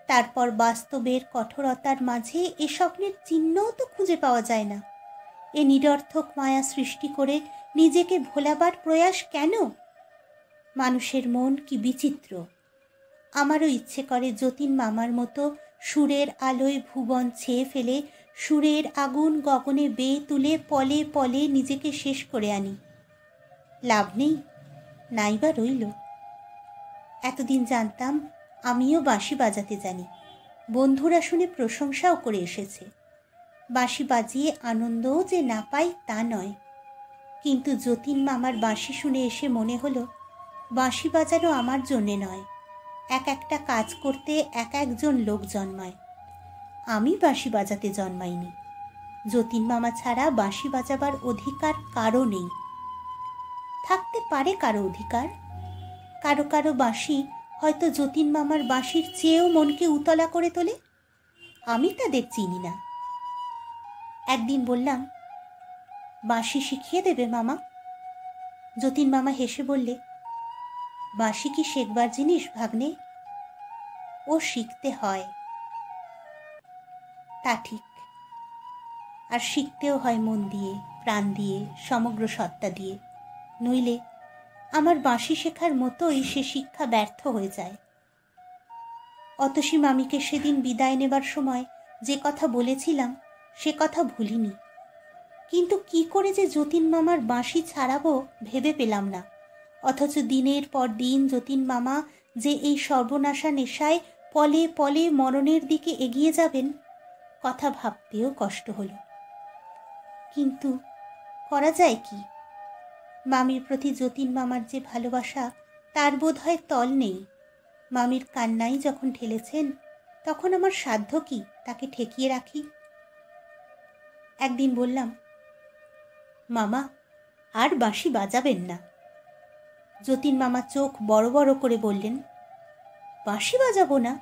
তারপর বাস্তবের কঠোরতার মাঝে এ স্বপ্নের চিহ্নও তো খুঁজে পাওয়া যায় না। এ নিরর্থক মায়া সৃষ্টি করে নিজেকে ভোলাবার প্রয়াস কেন? মানুষের মন কি বিচিত্র! আমারও ইচ্ছে করে যতীন মামার মতো সুরের আলোয় ভুবন ছেয়ে ফেলে, সুরের আগুন গগনে বেয়ে তুলে পলে পলে নিজেকে শেষ করে আনি। লাভ নেই, নাইবা রইল। এতদিন জানতাম আমিও বাঁশি বাজাতে জানি, বন্ধুরা শুনে প্রশংসাও করে এসেছে। বাঁশি বাজিয়ে আনন্দও যে না পাই তা নয়, কিন্তু যতীন মামার বাঁশি শুনে এসে মনে হলো বাঁশি বাজানো আমার জন্যে নয়, এক একটা কাজ করতে এক একজন লোক জন্মায়। আমি বাঁশি বাজাতে জন্মাইনি, যতীন মামা ছাড়া বাঁশি বাজাবার অধিকার কারও নেই। থাকতে পারে কারো অধিকার, কারো কারো বাঁশি হয়তো যতীন মামার বাঁশির চেয়েও মনকে উতলা করে তোলে। আমি তাদের চিনি না। একদিন বললাম, বাঁশি শিখিয়ে দেবে মামা? যতীন মামা হেসে বললে, বাঁশি কি শেখবার জিনিস ভাগ্নে? ও শিখতে হয়। তা ঠিক, আর শিখতেও হয় মন দিয়ে, প্রাণ দিয়ে, সমগ্র সত্তা দিয়ে। নইলে আমার বাঁশি শেখার মতোই সে শিক্ষা ব্যর্থ হয়ে যায়। অতসী মামিকে সেদিন বিদায় নেবার সময় যে কথা বলেছিলাম সে কথা ভুলিনি, কিন্তু কি করে যে যতীন মামার বাঁশি ছাড়াবো ভেবে পেলাম না। অথচ দিনের পর দিন যতীন মামা যে এই সর্বনাশা নেশায় পলে পলে মরণের দিকে এগিয়ে যাবেন, কথা ভাবতেও কষ্ট হলো। কিন্তু করা যায় কি? মামির প্রতি যতীন মামার যে ভালোবাসা, তার বোধ হয় তল নেই। মামির কান্নাই যখন ঠেলেছেন, তখন আমার সাধ্য কি তাকে ঠেকিয়ে রাখি? একদিন বললাম, মামা আর বাঁশি বাজাবেন না। যতীন মামা চোখ বড় বড় করে বললেন, বাঁশি বাজাবো না?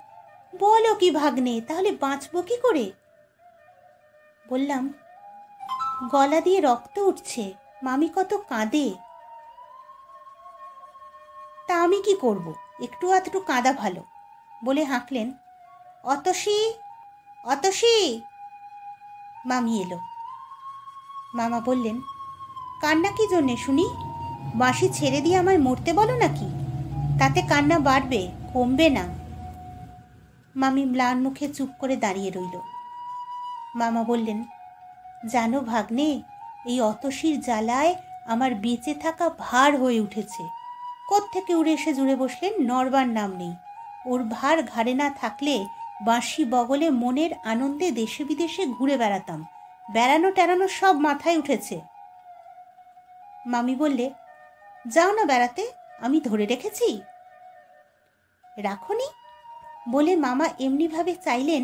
বলো কি ভাগ্নে, তাহলে বাঁচবো কি করে? বললাম, গলা দিয়ে রক্ত উঠছে, মামি কত কাঁদে। তা আমি কি করব, একটু আধটু কাঁদা ভালো, বলে হাঁকলেন, অতসী, অতসী। মামি এলো। মামা বললেন, কান্না কি জন্যে শুনি? বাঁশি ছেড়ে দিয়ে আমায় মরতে বলো নাকি? তাতে কান্না বাড়বে, কমবে না। মামি ম্লান মুখে চুপ করে দাঁড়িয়ে রইল। মামা বললেন, জানো ভাগ্নে, এই অতসীর জ্বালায় আমার বেঁচে থাকা ভার হয়ে উঠেছে। কোত্থেকে উড়ে এসে জুড়ে বসলেন, নড়বার নাম নেই। ওর ভার ঘাড়ে না থাকলে বাঁশি বগলে মনের আনন্দে দেশে বিদেশে ঘুরে বেড়াতাম। বেড়ানো টেড়ানো সব মাথায় উঠেছে। মামি বললে, যাও না বেড়াতে, আমি ধরে রেখেছি। রাখনি বলে মামা এমনিভাবে চাইলেন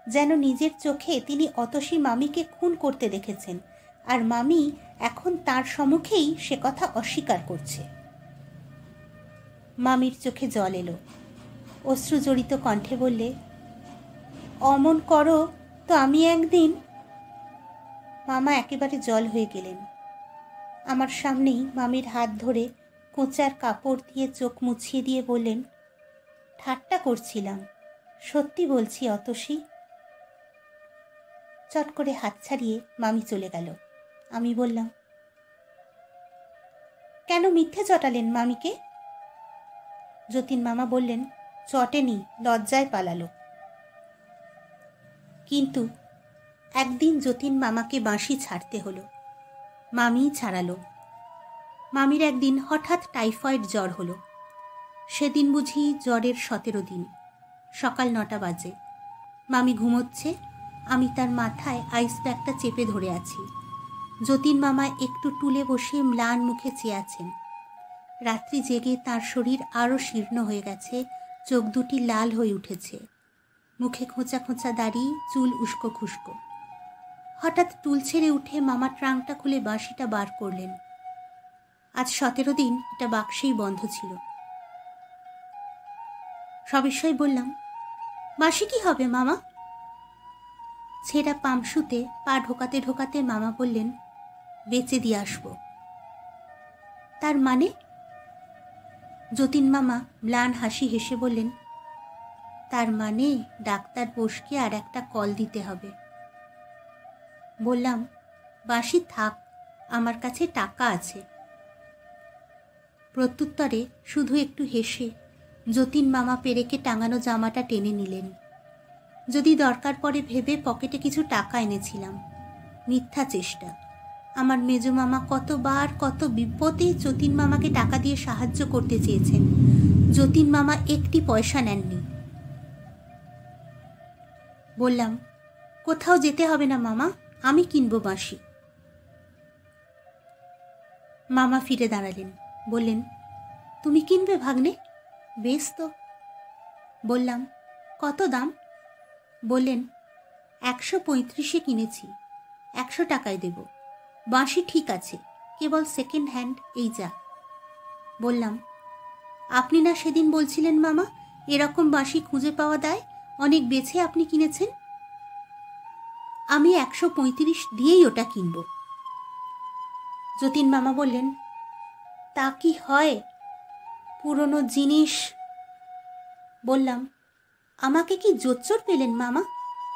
যেন নিজের চোখে তিনি অতসী মামিকে খুন করতে দেখেছেন, আর মামি এখন তার সম্মুখেই সে কথা অস্বীকার করছে। মামির চোখে জল এলো। অশ্রুজড়িত কণ্ঠে বললে, অমন করো তো আমি একদিন। মামা একেবারে জল হয়ে গেলেন। আমার সামনেই মামির হাত ধরে কোঁচার কাপড় দিয়ে চোখ মুছিয়ে দিয়ে বললেন, ঠাট্টা করছিলাম, সত্যি বলছি অতসী। চট করে হাত ছাড়িয়ে মামি চলে গেল। আমি বললাম, কেন মিথ্যে চটালেন মামিকে? যতীন মামা বললেন, চটেনি, লজ্জায় পালালো। কিন্তু একদিন যতীন মামাকে বাঁশি ছাড়তে হলো। মামিই ছাড়ালো। মামির একদিন হঠাৎ টাইফয়েড জ্বর হলো। সেদিন বুঝি জ্বরের 17 দিন। সকাল 9টা বাজে। মামি ঘুমোচ্ছে, আমি তার মাথায় আইস ব্যাগটা চেপে ধরে আছি। যতীন মামা একটু টুলে বসে ম্লান মুখে চেয়ে আছেন। রাত্রি জেগে তার শরীর আরও শীর্ণ হয়ে গেছে, চোখ দুটি লাল হয়ে উঠেছে, মুখে খোঁচা খোঁচা দাড়ি, চুল উস্কো খুস্কো। হঠাৎ টুল ছেড়ে উঠে মামা ট্রাঙ্কটা খুলে বাঁশিটা বার করলেন। আজ 17 দিন এটা বাক্সেই বন্ধ ছিল। সবিস্ময় বললাম, বাঁশি কি হবে মামা? ছেঁড়া পামশুতে পা ঢোকাতে ঢোকাতে মামা বললেন, বেচে দিয়ে আসবো। তার মানে? যতীন মামা ম্লান হাসি হেসে বললেন, তার মানে ডাক্তার বোসকে আর একটা কল দিতে হবে। বললাম, বাঁশি থাক, আমার কাছে টাকা আছে। প্রত্যুত্তরে শুধু একটু হেসে যতীন মামা পেরেকে টাঙানো জামাটা টেনে নিলেন। যদি দরকার পড়ে ভেবে পকেটে কিছু টাকা এনেছিলাম। মিথ্যা চেষ্টা। আমার মেজো মামা কতবার কত বিপদে যতীন মামাকে টাকা দিয়ে সাহায্য করতে চেয়েছেন। যতীন মামা একটি পয়সা নেননি। বললাম, কোথাও যেতে হবে না মামা, আমি কিনবো বাঁশি। মামা ফিরে দাঁড়ালেন, বললেন, তুমি কিনবে ভাগ্নে? বেশ তো। বললাম, কত দাম? বললেন, 135-এ কিনেছি, 100 টাকায় দেব। বাঁশি ঠিক আছে, কেবল সেকেন্ড হ্যান্ড, এই যা। বললাম, আপনি না সেদিন বলছিলেন মামা, এরকম বাঁশি খুঁজে পাওয়া দায়, অনেক বেছে আপনি কিনেছেন? আমি 135 দিয়েই ওটা কিনব। যতীন মামা বললেন, তা কি হয়, পুরনো জিনিস। বললাম, আমাকে কি জোচ্চর পেলেন মামা,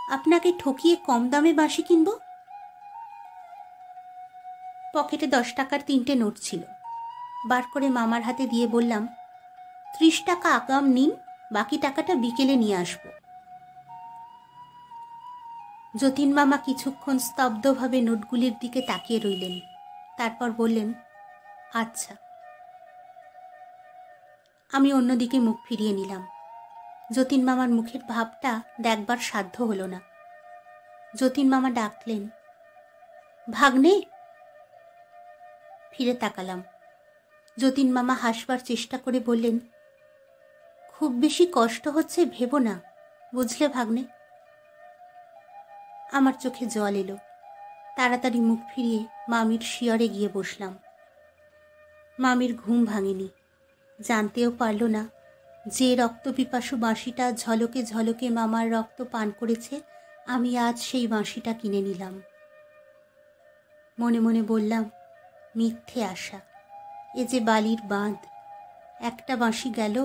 আপনাকে ঠকিয়ে কম দামে বাঁশি কিনব? পকেটে 10 টাকার 3টে নোট ছিল, বার করে মামার হাতে দিয়ে বললাম, 30 টাকা আগাম নিন, বাকি টাকাটা বিকেলে নিয়ে আসব। যতীন মামা কিছুক্ষণ স্তব্ধভাবে নোটগুলির দিকে তাকিয়ে রইলেন, তারপর বললেন, আচ্ছা। আমি অন্যদিকে মুখ ফিরিয়ে নিলাম। যতীন মামার মুখের ভাবটা দেখবার সাধ্য হলো না। যতীন মামা ডাকলেন, ভাগ্নে। ফিরে তাকালাম। যতীন মামা হাসবার চেষ্টা করে বললেন, খুব বেশি কষ্ট হচ্ছে ভেবো না, বুঝলে ভাগ্নে? আমার চোখে জল এলো। তাড়াতাড়ি মুখ ফিরিয়ে মামির শিয়রে গিয়ে বসলাম। মামির ঘুম ভাঙেনি, জানতেও পারল না যে রক্তপিপাসু বাঁশিটা ঝলকে ঝলকে মামার রক্ত পান করেছে, আমি আজ সেই বাঁশিটা কিনে নিলাম। মনে মনে বললাম, মিথ্যে আশা, এ যে বালির বাঁধ। একটা বাঁশি গেল,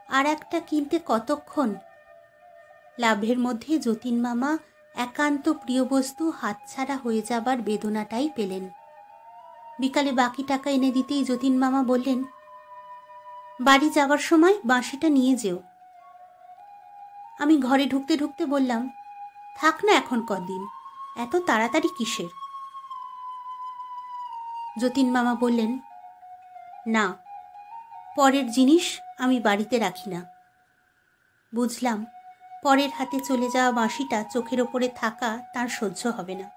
আর একটা কিনতে কতক্ষণ। লাভের মধ্যে যতীন মামা একান্ত প্রিয় বস্তু হাতছাড়া হয়ে যাবার বেদনাটাই পেলেন। বিকালে বাকি টাকা এনে দিতেই যতীন মামা বললেন, বাড়ি যাবার সময় বাঁশিটা নিয়ে যেও। আমি ঘরে ঢুকতে ঢুকতে বললাম, থাক না এখন কদিন, এত তাড়াতাড়ি কিসের? যতীন মামা বললেন, না, পরের জিনিস আমি বাড়িতে রাখি না। বুঝলাম পরের হাতে চলে যাওয়া বাঁশিটা চোখের ওপরে থাকা তার সহ্য হবে না।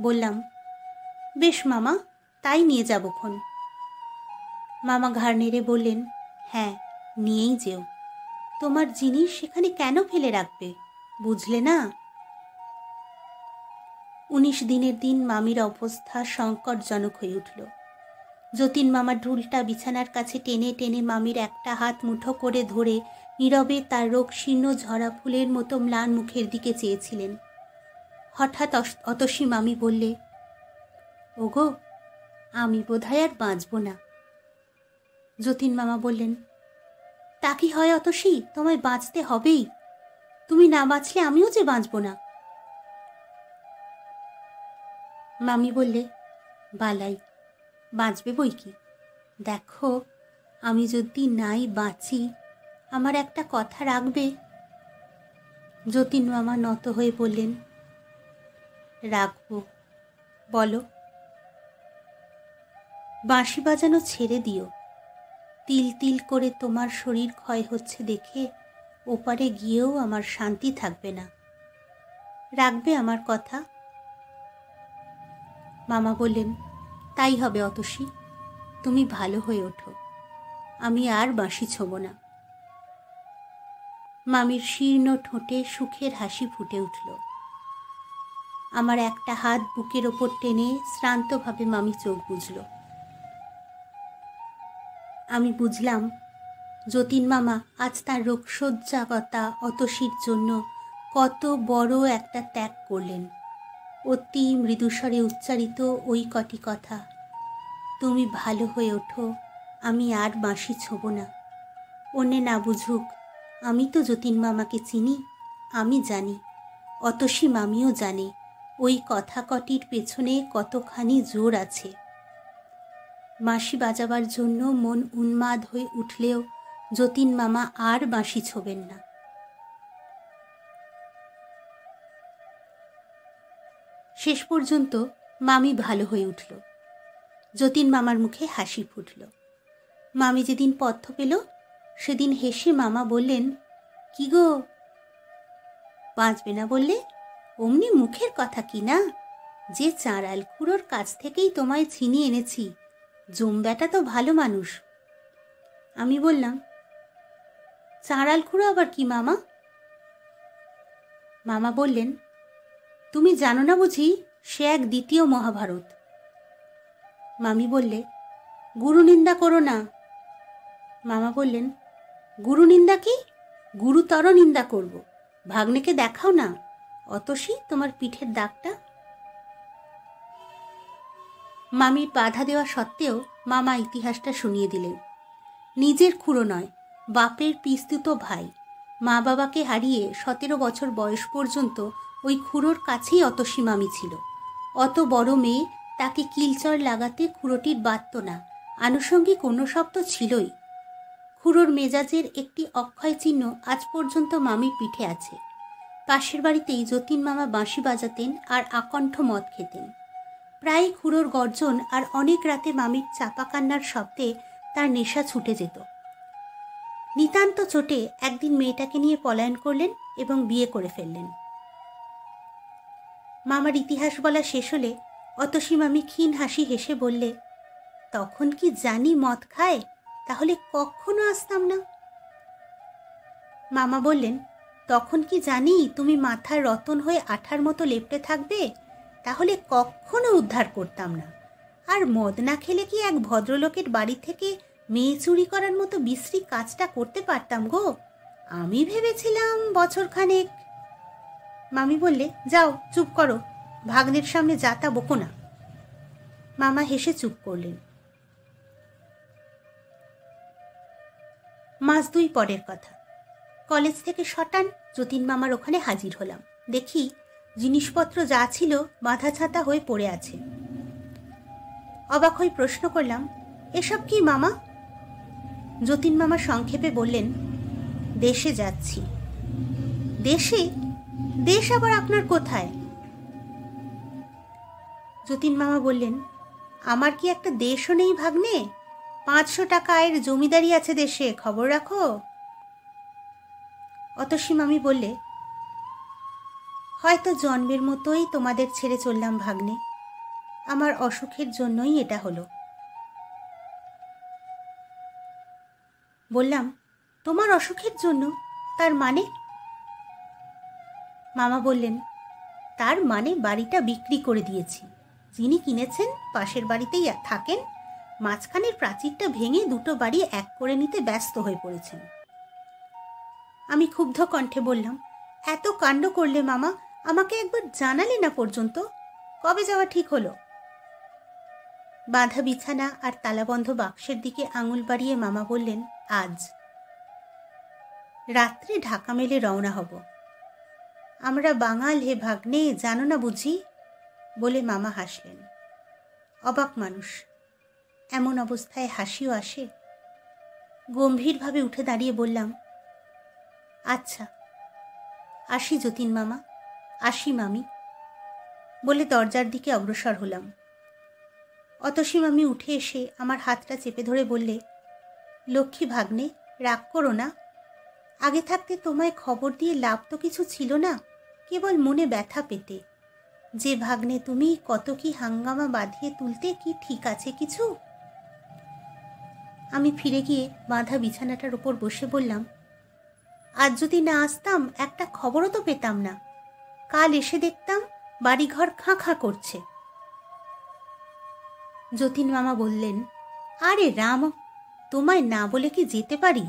বললাম, বেশ মামা, তাই নিয়ে যাবক্ষণ। মামা ঘাড় নেড়ে বললেন, হ্যাঁ, নিয়েই যেও। তোমার জিনিস সেখানে কেন ফেলে রাখবে, বুঝলে না? 19 দিনের দিন মামির অবস্থা সংকটজনক হয়ে উঠল। যতীন মামা ঢুলটা বিছানার কাছে টেনে টেনে মামির একটা হাত মুঠো করে ধরে নীরবে তার রোগশীর্ণ ঝরা ফুলের মতো ম্লান মুখের দিকে চেয়েছিলেন। হঠাৎ অতসী মামি বললে, ওগো, আমি বোধহয় আর বাঁচব না। যতীন মামা বললেন, তা কি হয় অতসী, তোমায় বাঁচতে হবেই। তুমি না বাঁচলে আমিও যে বাঁচব না। মামি বললে, বালাই, বাঁচবে বই কি। দেখো, আমি যদি নাই বাঁচি, আমার একটা কথা রাখবে? যতীন মামা নত হয়ে বললেন, রাখবো, বলো। বাঁশি বাজানো ছেড়ে দিও। তিল তিল করে তোমার শরীর ক্ষয় হচ্ছে দেখে ওপারে গিয়েও আমার শান্তি থাকবে না। রাখবে আমার কথা? মামা বললেন, তাই হবে অতসী, তুমি ভালো হয়ে ওঠো, আমি আর বাঁশি ছোব না। মামির শীর্ণ ঠোঁটে সুখের হাসি ফুটে উঠল। আমার একটা হাত বুকের ওপর টেনে শ্রান্তভাবে মামি চোখ বুঝল। আমি বুঝলাম যতীন মামা আজ তার রোগশয্যাগতা অতসীর জন্য কত বড় একটা ত্যাগ করলেন। অতি মৃদুস্বরে উচ্চারিত ওই কটি কথা, তুমি ভালো হয়ে ওঠো, আমি আর বাঁশি ছোব না। অন্যে না বুঝুক, আমি তো যতীন মামাকে চিনি, আমি জানি, অতসী মামিও জানে ওই কথা কটির পেছনে কতখানি জোর আছে। বাঁশি বাজাবার জন্য মন উন্মাদ হয়ে উঠলেও যতীন মামা আর বাঁশি ছোবেন না। শেষ পর্যন্ত মামি ভালো হয়ে উঠল। যতীন মামার মুখে হাসি ফুটল। মামি যেদিন পথ্য পেল সেদিন হেসে মামা বললেন, কি গো, বাঁচবে না বললে? অমনি মুখের কথা কি না, যে চাঁড়াল খুড়োর কাছ থেকেই তোমায় ছিনিয়ে এনেছি, জমব্যাটা তো ভালো মানুষ। আমি বললাম, চাঁড়াল খুড়ো আবার কি মামা? মামা বললেন, তুমি জানো না বুঝি, সে এক দ্বিতীয় মহাভারত। মামি বললে, গুরু নিন্দা করো না। মামা বললেন, গুরু নিন্দা কি? গুরুতর নিন্দা করব, ভাগ্নেকে দেখাও না। অতসী, তোমার পিঠের দাগটা। মামির বাধা দেওয়া সত্ত্বেও মামা ইতিহাসটা শুনিয়ে দিলেন। নিজের খুড়ো নয়, বাপের পিস্তুত ভাই। মা বাবাকে হারিয়ে 17 বছর বয়স পর্যন্ত ওই খুড়োর কাছেই অতসী মামি ছিল। অত বড় মেয়ে, তাকে কিলচর লাগাতে খুড়োটির বাধ্য না, আনুষঙ্গিক অন্য সব তো ছিলই। খুড়োর মেজাজের একটি অক্ষয় চিহ্ন আজ পর্যন্ত মামির পিঠে আছে। পাশের বাড়িতেই যতীন মামা বাঁশি বাজাতেন আর আকণ্ঠ মদ খেতেন। প্রায় খুড়োর গর্জন আর অনেক রাতে মামির চাপা কান্নার শব্দে তার নেশা ছুটে যেত। নিতান্ত চোটে একদিন মেয়েটাকে নিয়ে পলায়ন করলেন এবং বিয়ে করে ফেললেন। মামার ইতিহাস বলা শেষ হলে অতসী মামি ক্ষীণ হাসি হেসে বললে, তখন কি জানি মদ খায়, তাহলে কখনো আসতাম না। মামা বললেন, তখন কি জানি তুমি মাথার রতন হয়ে আঠার মতো লেপ্টে থাকবে, তাহলে কখনো উদ্ধার করতাম না। আর মদ না খেলে কি এক ভদ্রলোকের বাড়ি থেকে মেয়ে চুরি করার মতো বিশ্রী কাজটা করতে পারতাম গো? আমি ভেবেছিলাম বছরখানেক। মামি বললে, যাও চুপ করো, ভাগ্নের সামনে যাতা বকো না। মামা হেসে চুপ করলেন। মাস 2 পরের কথা। কলেজ থেকে শটান যতীন মামার ওখানে হাজির হলাম। দেখি জিনিসপত্র যা ছিল বাঁধা ছাতা হয়ে পড়ে আছে। অবাক হয়ে প্রশ্ন করলাম, এসব কি মামা? যতীন মামা সংক্ষেপে বললেন, দেশে যাচ্ছি। দেশে? দেশ আবার আপনার কোথায়? যতীন মামা বললেন, আমার কি একটা দেশও নেই ভাগ্নে? 500 টাকা আয়ের জমিদারি আছে দেশে, খবর রাখো। অতসী মামি বললে, হয়তো জন্মের মতোই তোমাদের ছেড়ে চললাম ভাগ্নে। আমার অসুখের জন্যই এটা হলো। বললাম, তোমার অসুখের জন্য? তার মানে? মামা বললেন, তার মানে বাড়িটা বিক্রি করে দিয়েছি। যিনি কিনেছেন পাশের বাড়িতেই থাকেন, মাঝখানের প্রাচীরটা ভেঙে 2টো বাড়ি এক করে নিতে ব্যস্ত হয়ে পড়েছেন। আমি ক্ষুব্ধ কণ্ঠে বললাম, এত কাণ্ড করলে মামা, আমাকে একবার জানালে না পর্যন্ত? কবে যাওয়া ঠিক হলো? বাঁধা বিছানা আর তালাবন্ধ বাক্সের দিকে আঙুল বাড়িয়ে মামা বললেন, আজ রাত্রে ঢাকা মেলে রওনা হব। আমরা বাঙাল হে ভাগ্নে, জানো না বুঝি? বলে মামা হাসলেন। অবাক মানুষ, এমন অবস্থায় হাসিও আসে। গম্ভীরভাবে উঠে দাঁড়িয়ে বললাম, আচ্ছা আসি যতীন মামা, আসি মামি। বলে দরজার দিকে অগ্রসর হলাম। অতসী মামি উঠে এসে আমার হাতটা চেপে ধরে বললে, লক্ষ্মী ভাগ্নে, রাগ করো না। আগে থাকতে তোমায় খবর দিয়ে লাভ তো কিছু ছিল না, কেবল মনে ব্যথা পেতে। যে ভাগ্নে তুমি কত কি হাঙ্গামা বাঁধিয়ে তুলতে, কি ঠিক আছে কিছু? আমি ফিরে গিয়ে বাঁধা বিছানাটার উপর বসে বললাম, আজ যদি না আসতাম একটা খবরও তো পেতাম না। কাল এসে দেখতাম বাড়িঘর খাঁ খাঁ করছে। যতীন মামা বললেন, আরে রাম, তোমায় না বলে কি যেতে পারি?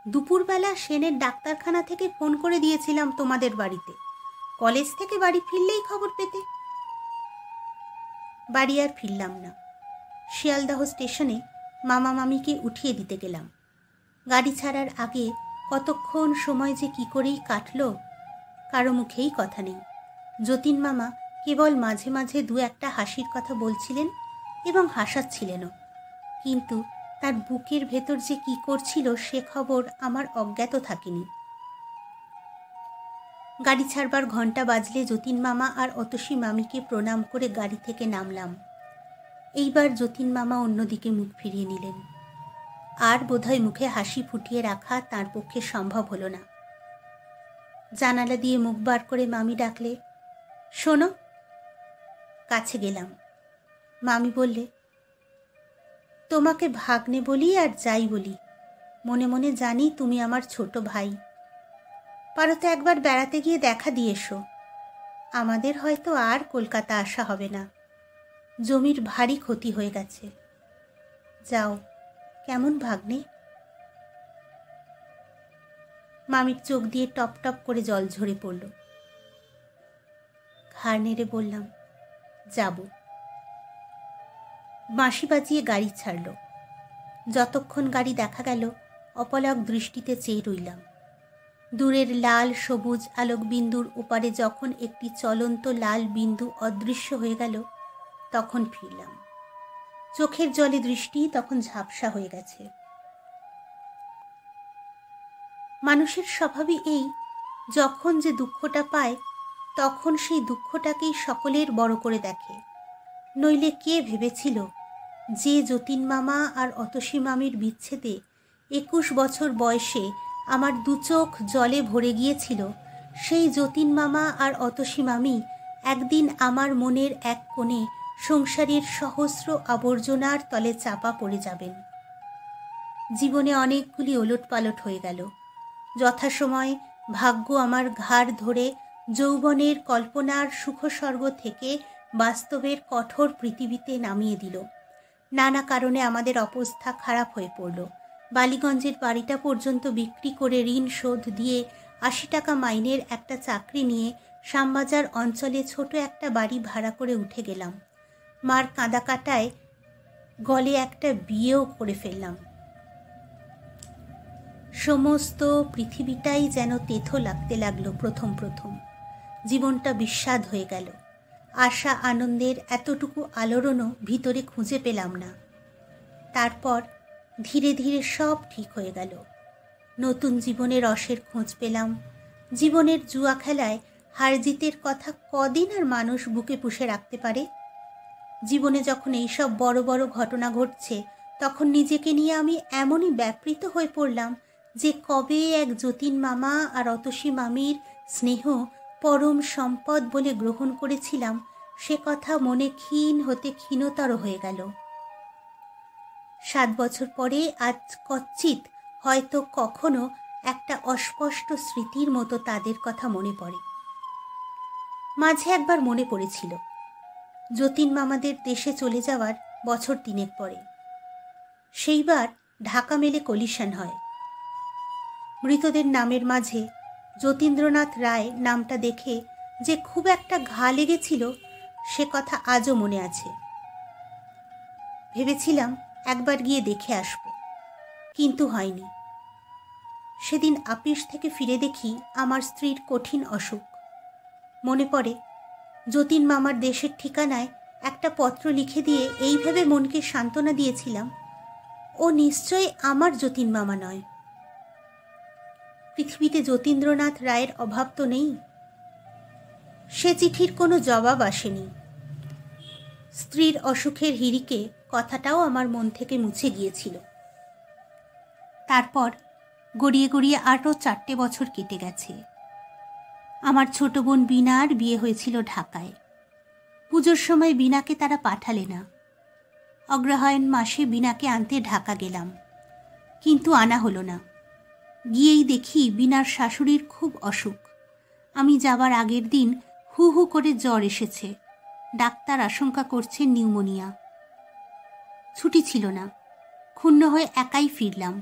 দুপুরবেলা সেনের ডাক্তারখানা থেকে ফোন করে দিয়েছিলাম তোমাদের বাড়িতে। কলেজ থেকে বাড়ি ফিরলেই খবর পেতে। বাড়ি আর ফিরলাম না। শিয়ালদাহ স্টেশনে মামা মামিকে উঠিয়ে দিতে গেলাম। গাড়ি ছাড়ার আগে কতক্ষণ সময় যে কি করেই কাটল, কারো মুখেই কথা নেই। যতীন মামা কেবল মাঝে মাঝে 2-1টা হাসির কথা বলছিলেন এবং হাসাচ্ছিলেনও, কিন্তু তার বুকের ভেতর যে কি করছিল সে খবর আমার অজ্ঞাত থাকেনি। গাড়ি ছাড়বার ঘণ্টা বাজলে যতীন মামা আর অতসী মামিকে প্রণাম করে গাড়ি থেকে নামলাম। এইবার যতীন মামা অন্যদিকে মুখ ফিরিয়ে নিলেন। আর বোধহয় মুখে হাসি ফুটিয়ে রাখা তার পক্ষে সম্ভব হলো না। জানালা দিয়ে মুখ বার করে মামি ডাকলে, শোনো। কাছে গেলাম। মামি বললে, তোমাকে ভাগ্নে বলি আর যাই বলি, মনে মনে জানি তুমি আমার ছোট ভাই। পারো তো একবার বেড়াতে গিয়ে দেখা দিয়ে এসো। আমাদের হয়তো আর কলকাতা আসা হবে না। জমির ভারী ক্ষতি হয়ে গেছে। যাও, কেমন ভাগ্নে? মামির চোখ দিয়ে টপ টপ করে জল ঝরে পড়ল। ঘাড় নেড়ে বললাম, যাব। বাঁশি বাজিয়ে গাড়ি ছাড়ল। যতক্ষণ গাড়ি দেখা গেল অপলক দৃষ্টিতে চেয়ে রইলাম। দূরের লাল সবুজ আলোকবিন্দুর ওপারে যখন একটি চলন্ত লাল বিন্দু অদৃশ্য হয়ে গেল তখন ফিরলাম। চোখের জলে দৃষ্টি তখন ঝাপসা হয়ে গেছে। মানুষের স্বভাবই এই, যখন যে দুঃখটা পায় তখন সেই দুঃখটাকেই সকলের বড় করে দেখে। নইলে কে ভেবেছিল যে যতীন মামা আর অতসী মামির বিচ্ছেদে 21 বছর বয়সে আমার দু চোখ জলে ভরে গিয়েছিল, সেই যতীন মামা আর অতসী মামি একদিন আমার মনের এক কোণে সংসারের সহস্র আবর্জনার তলে চাপা পড়ে যাবেন। জীবনে অনেকগুলি ওলটপালট হয়ে গেল। যথাসময় ভাগ্য আমার ঘাড় ধরে যৌবনের কল্পনার সুখস্বর্গ থেকে বাস্তবের কঠোর পৃথিবীতে নামিয়ে দিল। নানা কারণে আমাদের অবস্থা খারাপ হয়ে পড়ল। বালিগঞ্জের বাড়িটা পর্যন্ত বিক্রি করে ঋণ শোধ দিয়ে 80 টাকা মাইনের একটা চাকরি নিয়ে শ্যামবাজার অঞ্চলে ছোট একটা বাড়ি ভাড়া করে উঠে গেলাম। মার কাঁদা কাটায় গলে একটা বিয়েও করে ফেললাম। সমস্ত পৃথিবীটাই যেন তেতো লাগতে লাগলো। প্রথম প্রথম জীবনটা বিস্বাদ হয়ে গেল। আশা আনন্দের এতটুকু আলোড়নও ভিতরে খুঁজে পেলাম না। তারপর ধীরে ধীরে সব ঠিক হয়ে গেল। নতুন জীবনের রসের খোঁজ পেলাম। জীবনের জুয়া খেলায় হার জিতের কথা কদিন আর মানুষ বুকে পুষে রাখতে পারে? জীবনে যখন এইসব বড় বড় ঘটনা ঘটছে তখন নিজেকে নিয়ে আমি এমনই ব্যাপৃত হয়ে পড়লাম যে কবে এক যতীন মামা আর অতসী মামির স্নেহ পরম সম্পদ বলে গ্রহণ করেছিলাম সে কথা মনে ক্ষীণ হতে ক্ষীণতর হয়ে গেল। 7 বছর পরে আজ কচ্চিৎ হয়তো কখনো একটা অস্পষ্ট স্মৃতির মতো তাদের কথা মনে পড়ে। মাঝে একবার মনে পড়েছিল যতীন মামাদের দেশে চলে যাওয়ার বছর 3 পরে। সেইবার ঢাকা মেলে কলিশন হয়। মৃতদের নামের মাঝে যতীন্দ্রনাথ রায় নামটা দেখে যে খুব একটা ঘা লেগেছিল সে কথা আজও মনে আছে। ভেবেছিলাম একবার গিয়ে দেখে আসব, কিন্তু হয়নি। সেদিন আপিস থেকে ফিরে দেখি আমার স্ত্রীর কঠিন অসুখ। মনে পড়ে যতীন মামার দেশের ঠিকানায় একটা পত্র লিখে দিয়ে এই ভেবে মনকে সান্ত্বনা দিয়েছিলাম, ও নিশ্চয়ই আমার যতীন মামা নয়। পৃথিবীতে যতীন্দ্রনাথ রায়ের অভাব তো নেই। সে চিঠির কোনো জবাব আসেনি। স্ত্রীর অসুখের হিড়িকে কথাটাও আমার মন থেকে মুছে গিয়েছিল। তারপর গড়িয়ে গড়িয়ে আরও 4টে বছর কেটে গেছে। আমার ছোট বোন বিনার বিয়ে হয়েছিল ঢাকায়। পুজোর সময় বিনাকে তারা পাঠালে না। অগ্রহায়ণ মাসে বিনাকে আনতে ঢাকা গেলাম, কিন্তু আনা হলো না। গিয়েই দেখি বিনার শাশুড়ির খুব অসুখ। আমি যাবার আগের দিন হু হু করে জ্বর এসেছে। ডাক্তার আশঙ্কা করছে নিউমোনিয়া। ছুটি ছিল না, ক্ষুণ্ণ হয়ে একাই ফিরলাম।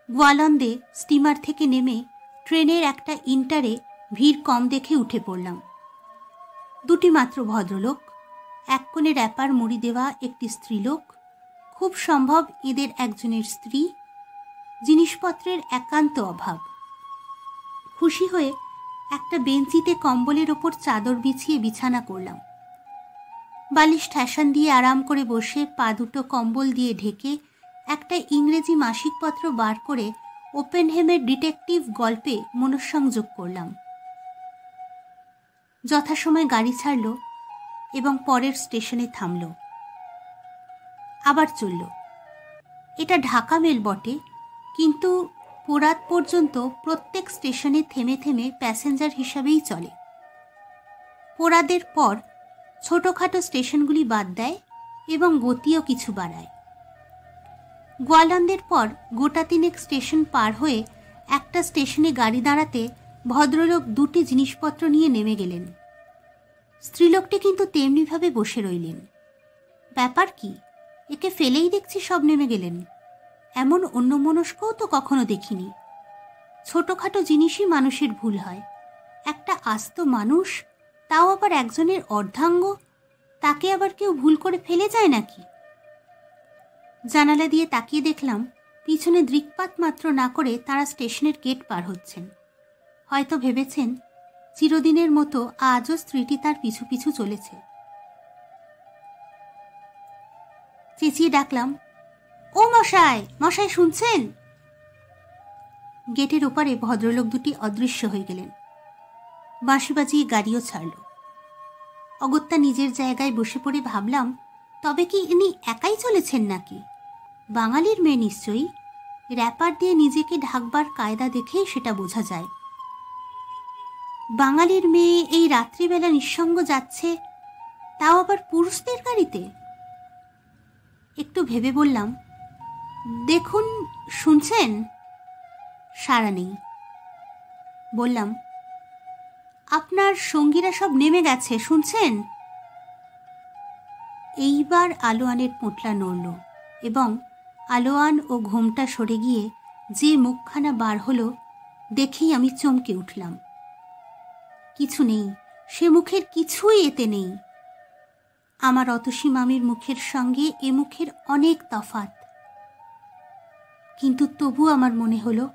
গোয়ালন্দে স্টিমার থেকে নেমে ট্রেনের একটা ইন্টারে ভিড় কম দেখে উঠে পড়লাম। 2টি মাত্র ভদ্রলোক, এক কোণে র্যাপার মুড়ি দেওয়া একটি স্ত্রীলোক, খুব সম্ভব এদের একজনের স্ত্রী। জিনিসপত্রের একান্ত অভাব। খুশি হয়ে একটা বেঞ্চিতে কম্বলের ওপর চাদর বিছিয়ে বিছানা করলাম। বালিশ ঠ্যাসান দিয়ে আরাম করে বসে পা দুটো কম্বল দিয়ে ঢেকে একটা ইংরেজি মাসিকপত্র বার করে ওপেনহেমের ডিটেকটিভ গল্পে মনঃসংযোগ করলাম। যথাসময়ে গাড়ি ছাড়ল এবং পরের স্টেশনে থামল। আবার চলল। এটা ঢাকা মেল বটে, কিন্তু পোরাত পর্যন্ত প্রত্যেক স্টেশনে থেমে থেমে প্যাসেঞ্জার হিসাবেই চলে। পোরাদের পর ছোটোখাটো স্টেশনগুলি বাদ দেয় এবং গতিও কিছু বাড়ায়। গোয়ালন্দের পর গোটা 3 স্টেশন পার হয়ে একটা স্টেশনে গাড়ি দাঁড়াতে ভদ্রলোক 2টি জিনিসপত্র নিয়ে নেমে গেলেন। স্ত্রীলোকটি কিন্তু তেমনিভাবে বসে রইলেন। ব্যাপার কি, একে ফেলেই দেখছি সব নেমে গেলেন। এমন অন্যমনস্কও তো কখনো দেখিনি। ছোটোখাটো জিনিসই মানুষের ভুল হয়। একটা আস্ত মানুষ তাও আবার একজনের অর্ধাঙ্গ, তাকে আবার কেউ ভুল করে ফেলে যায় নাকি? জানালা দিয়ে তাকিয়ে দেখলাম পিছনে দৃকপাত মাত্র না করে তারা স্টেশনের গেট পার হচ্ছেন। হয়তো ভেবেছেন চিরদিনের মতো আজও স্ত্রীটি তার পিছু পিছু চলেছে। চেঁচিয়ে ডাকলাম, ও মশাই, মশাই শুনছেন? গেটের ওপারে ভদ্রলোক দুটি অদৃশ্য হয়ে গেলেন। বাঁশি বাজিয়ে গাড়িও ছাড়ল। অগত্যা নিজের জায়গায় বসে পড়ে ভাবলাম, তবে কি ইনি একাই চলেছেন নাকি? বাঙালির মেয়ে নিশ্চয়ই, র্যাপার দিয়ে নিজেকে ঢাকবার কায়দা দেখেই সেটা বোঝা যায়। বাঙালির মেয়ে এই রাত্রিবেলা নিঃসঙ্গ যাচ্ছে, তাও আবার পুরুষদের গাড়িতে। একটু ভেবে বললাম, দেখুন, শুনছেন? সাড়া নেই। বললাম, আপনার সঙ্গীরা সব নেমে গেছে, শুনছেন? এইবার আলোয়ানের পোঁটলা নড়ল এবং আলোয়ান ও ঘোমটা সরে গিয়ে যে মুখখানা বার হলো দেখেই আমি চমকে উঠলাম। কিছু নেই, সে মুখের কিছুই এতে নেই। আমার অতসী মামির মুখের সঙ্গে এ মুখের অনেক তফাৎ, কিন্তু তবু আমার মনে হলো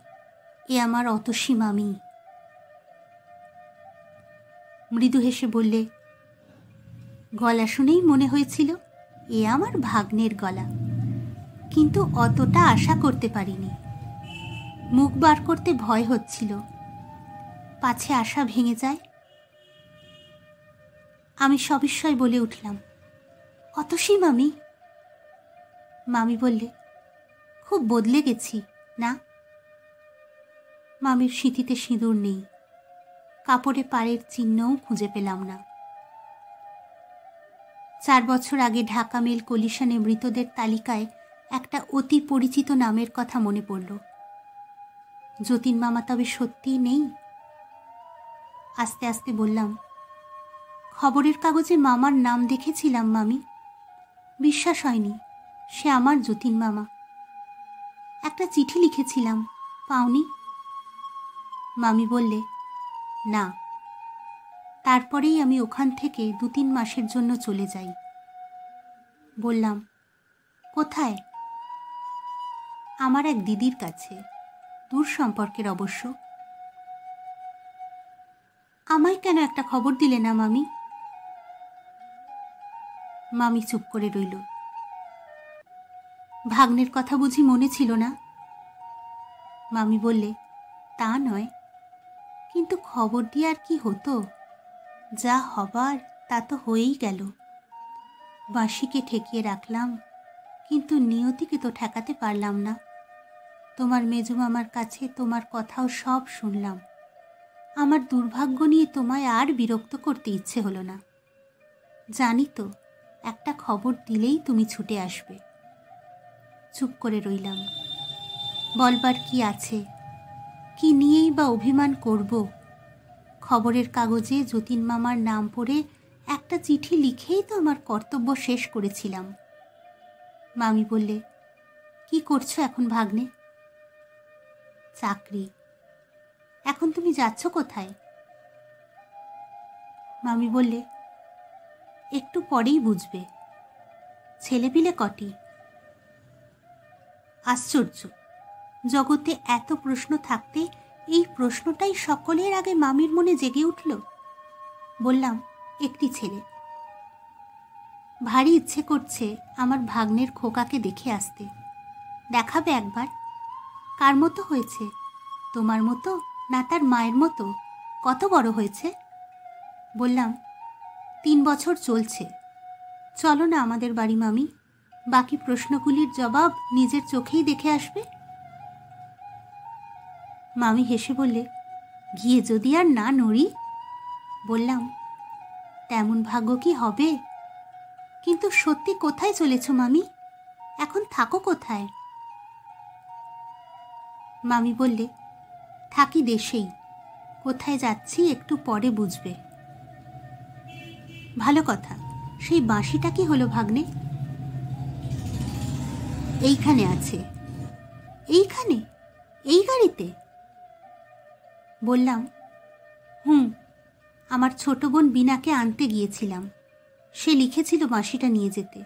এ আমার অতসী মামি। মৃদু হেসে বললে, গলা শুনেই মনে হয়েছিল এ আমার ভাগ্নের গলা, কিন্তু অতটা আশা করতে পারিনি। মুখ বার করতে ভয় হচ্ছিল, পাছে আশা ভেঙে যায়। আমি সবিস্ময় বলে উঠলাম, অতসী মামি। মামি বললে, খুব বদলে গেছি না? মামির সিঁথিতে সিঁদুর নেই, কাপড়ে পাড়ের চিহ্নও খুঁজে পেলাম না। 4 বছর আগে ঢাকা মেল কলিশনে মৃতদের তালিকায় একটা অতি পরিচিত নামের কথা মনে পড়ল। যতীন মামা তবে সত্যিই নেই? আস্তে আস্তে বললাম, খবরের কাগজে মামার নাম দেখেছিলাম মামি, বিশ্বাস হয়নি সে আমার যতীন মামা। একটা চিঠি লিখেছিলাম, পাওনি? মামি বললে, না। তারপরেই আমি ওখান থেকে 2-3 মাসের জন্য চলে যাই। বললাম, কোথায়? আমার এক দিদির কাছে, দূর সম্পর্কের অবশ্য। আমায় কেন একটা খবর দিলে না মামি? মামি চুপ করে রইল। ভাগ্নের কথা বুঝি মনে ছিল না? মামি বললে, তা নয়, কিন্তু খবর দিয়ে আর কি হতো? যা হবার তা তো হয়েই গেল। বাঁশিকে ঠেকিয়ে রাখলাম, কিন্তু নিয়তিকে তো ঠেকাতে পারলাম না। তোমার মেজো মামার কাছে তোমার কথাও সব শুনলাম। আমার দুর্ভাগ্য নিয়ে তোমায় আর বিরক্ত করতে ইচ্ছে হলো না। জানি তো একটা খবর দিলেই তুমি ছুটে আসবে। চুপ করে রইলাম। বলবার কি আছে? কি নিয়েই বা অভিমান করব? খবরের কাগজে যতীন মামার নাম পড়ে একটা চিঠি লিখেই তো আমার কর্তব্য শেষ করেছিলাম। মামি বললে, কি করছো এখন ভাগ্নে? চাকরি। এখন তুমি যাচ্ছ কোথায়? মামি বললে, একটু পরেই বুঝবে। ছেলেপিলে কটি? আশ্চর্য, জগতে এত প্রশ্ন থাকতে এই প্রশ্নটাই সকলের আগে মামির মনে জেগে উঠল। বললাম, একটি ছেলে। ভারী ইচ্ছে করছে আমার ভাগ্নের খোকাকে দেখে আসতে। দেখাবে একবার? কার মতো হয়েছে? তোমার মতো না তার মায়ের মতো? কত বড় হয়েছে? বললাম, 3 বছর চলছে। চলো না আমাদের বাড়ি মামি, বাকি প্রশ্নগুলির জবাব নিজের চোখেই দেখে আসবে। মামি হেসে বললে, গিয়ে যদি আর না নড়ি? বললাম, তেমন ভাগ্য কি হবে? কিন্তু সত্যি কোথায় চলেছ মামি? এখন থাকো কোথায়? মামি বললে, থাকি দেশেই। কোথায় যাচ্ছি একটু পরে বুঝবে। ভালো কথা, সেই বাঁশিটা কি হলো ভাগ্নে? এইখানে আছে। এইখানে? এই গাড়িতে? বললাম, আমার ছোট বোন বিনাকে আনতে গিয়েছিলাম। সে লিখেছিল বাঁশিটা নিয়ে যেতে।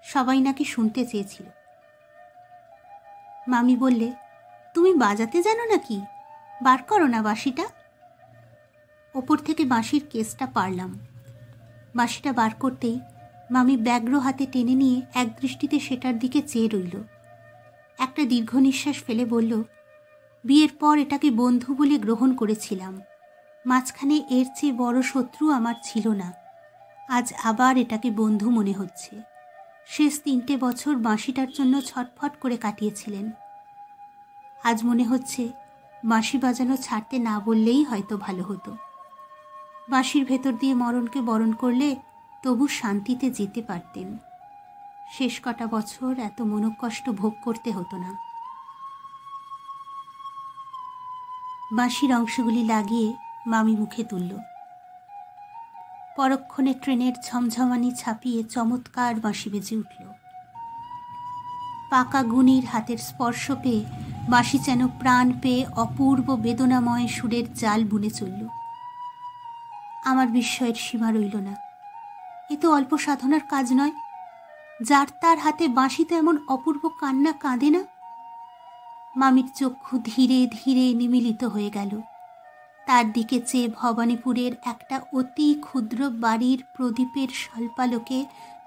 সবাই নাকি শুনতে চেয়েছিল। মামি বললে, তুমি বাজাতে জানো নাকি? বার করো না বাঁশিটা। ওপর থেকে বাঁশির কেসটা পারলাম। বাঁশিটা বার করতেই মামি ব্যগ্র হাতে টেনে নিয়ে এক দৃষ্টিতে সেটার দিকে চেয়ে রইল। একটা দীর্ঘ নিঃশ্বাস ফেলে বলল, বিয়ের পর এটাকে বন্ধু বলে গ্রহণ করেছিলাম। মাঝখানে এর চেয়ে বড় শত্রু আমার ছিল না। আজ আবার এটাকে বন্ধু মনে হচ্ছে। শেষ 3টে বছর বাঁশিটার জন্য ছটফট করে কাটিয়েছিলেন। আজ মনে হচ্ছে বাঁশি বাজানো ছাড়তে না বললেই হয়তো ভালো হতো। বাঁশির ভেতর দিয়ে মরণকে বরণ করলে তবু শান্তিতে যেতে পারতেন। শেষ কটা বছর এত মনোকষ্ট ভোগ করতে হতো না। বাঁশির অংশগুলি লাগিয়ে মামি মুখে তুলল। পরক্ষণে ট্রেনের ঝমঝমানি ছাপিয়ে চমৎকার বাঁশি বেজে উঠল। পাকা গুণীর হাতের স্পর্শ পেয়ে বাঁশি যেন প্রাণ পেয়ে অপূর্ব বেদনাময় সুরের জাল বুনে চলল। আমার বিস্ময়ের সীমা রইল না। এ তো অল্প সাধনার কাজ নয়। যার তার হাতে বাঁশিতে এমন অপূর্ব কান্না কাঁদে না। মামির চক্ষু ধীরে ধীরে নিমিলিত হয়ে গেল। তার দিকে চেয়ে ভবানীপুরের একটা অতি ক্ষুদ্র বাড়ির প্রদীপের স্বল্পালোকে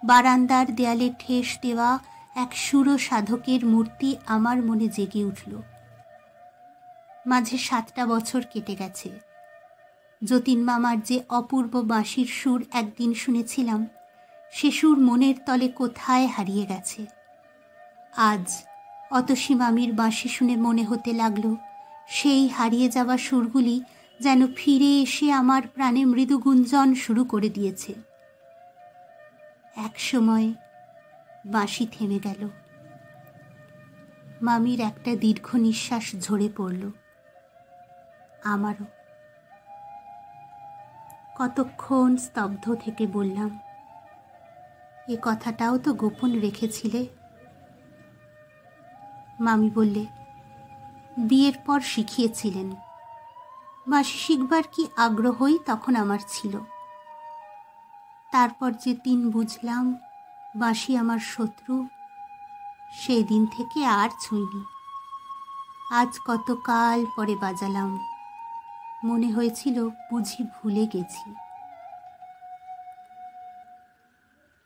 বারান্দার দেয়ালে ঠেস দেওয়া এক সুর সাধকের মূর্তি আমার মনে জেগে উঠল। মাঝে 7টা বছর কেটে গেছে। যতীন মামার যে অপূর্ব বাঁশির সুর একদিন শুনেছিলাম, সে সুর মনের তলে কোথায় হারিয়ে গেছে। আজ অতসী মামির বাঁশি শুনে মনে হতে লাগল সেই হারিয়ে যাওয়া সুরগুলি যেন ফিরে এসে আমার প্রাণে মৃদু গুঞ্জন শুরু করে দিয়েছে। এক সময় বাঁশি থেমে গেল। মামির একটা দীর্ঘ নিঃশ্বাস ঝরে পড়ল। আমারও। কতক্ষণ স্তব্ধ থেকে বললাম, এ কথাটাও তো গোপন রেখেছিলে। মামি বললে, বিয়ের পর শিখিয়েছিলেন। বাঁশি শিখবার কি আগ্রহই তখন আমার ছিল। তারপর যে দিন বুঝলাম বাঁশি আমার শত্রু, সেই দিন থেকে আর ছুঁইনি। আজ কতকাল পরে বাজালাম। মনে হয়েছিল বুঝি ভুলে গেছি।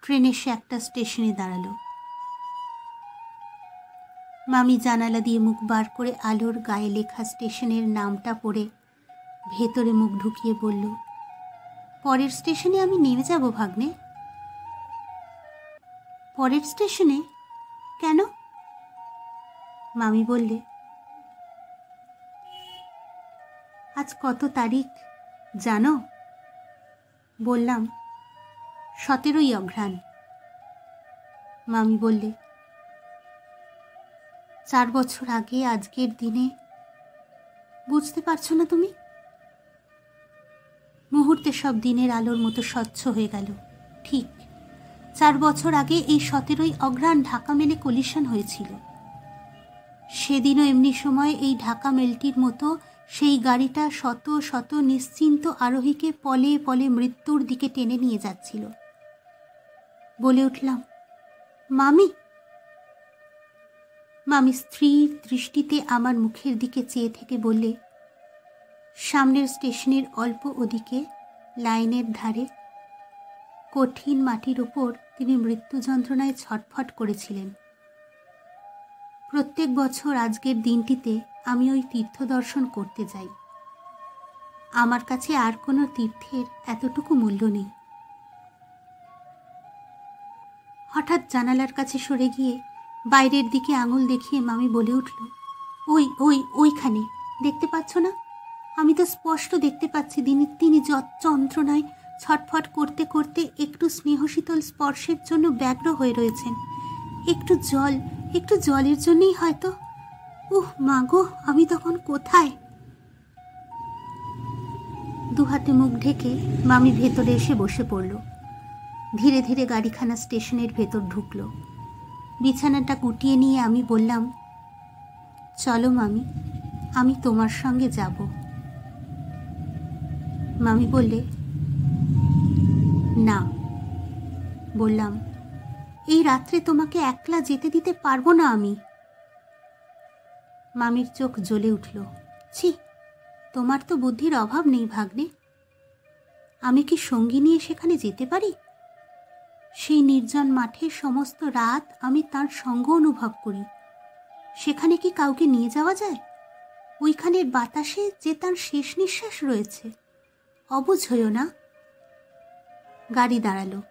ট্রেন এসে একটা স্টেশনে দাঁড়ালো। মামি জানালা দিয়ে মুখ বার করে আলোর গায়ে লেখা স্টেশনের নামটা পড়ে ভেতরে মুখ ঢুকিয়ে বলল, পরের স্টেশনে আমি নেমে যাব ভাগ্নে। পরের স্টেশনে? কেন? মামি বললে, আজ কত তারিখ জানো? বললাম, 17ই অঘ্রাণ। মামি বললে, 4 বছর আগে আজকের দিনে বুঝতে পারছো না তুমি? মুহূর্তে সব দিনের আলোর মতো স্বচ্ছ হয়ে গেল। ঠিক 4 বছর আগে এই 17ই অঘ্রাণ ঢাকা মেলে কলিশন হয়েছিল। সেদিনও এমনি সময় এই ঢাকা মেলটির মতো সেই গাড়িটা শত শত নিশ্চিন্ত আরোহীকে পলে পলে মৃত্যুর দিকে টেনে নিয়ে যাচ্ছিল। বলে উঠলাম, মামি। মামি স্থির দৃষ্টিতে আমার মুখের দিকে চেয়ে থেকে বললে, সামনের স্টেশনের অল্প ওদিকে লাইনের ধারে কঠিন মাটির ওপর তিনি মৃত্যু যন্ত্রণায় ছটফট করেছিলেন। প্রত্যেক বছর আজকের দিনটিতে আমি ওই তীর্থ দর্শন করতে যাই। আমার কাছে আর কোনো তীর্থের এতটুকু মূল্য নেই। হঠাৎ জানালার কাছে সরে গিয়ে বাইরের দিকে আঙুল দেখিয়ে মামি বলে উঠল, ওইখানে দেখতে পাচ্ছ না? আমি তো স্পষ্ট দেখতে পাচ্ছি তিনি যন্ত্রণায় ছটফট করতে করতে একটু স্নেহশীতল স্পর্শের জন্য ব্যগ্র হয়ে রয়েছেন। একটু জলের জন্যই হয়তো। মা গো, আমি তখন কোথায়? দুহাতে মুখ ঢেকে মামি ভেতরে এসে বসে পড়ল। ধীরে ধীরে গাড়িখানা স্টেশনের ভেতর ঢুকল। বিছানাটা গুটিয়ে নিয়ে আমি বললাম, চলো মামি, আমি তোমার সঙ্গে যাব। মামি বললে, না, বললাম, এই রাত্রে তোমাকে একলা যেতে দিতে পারবো না আমি। মামির চোখ জ্বলে উঠল। ছি, তোমার তো বুদ্ধির অভাব নেই ভাগ্নে। আমি কি সঙ্গী নিয়ে সেখানে যেতে পারি? সেই নির্জন মাঠে সমস্ত রাত আমি তার সঙ্গ অনুভব করি। সেখানে কি কাউকে নিয়ে যাওয়া যায়? ওইখানের বাতাসে যে তার শেষ নিঃশ্বাস রয়েছে। অবুঝ হইও না। গাড়ি দাঁড়ালো।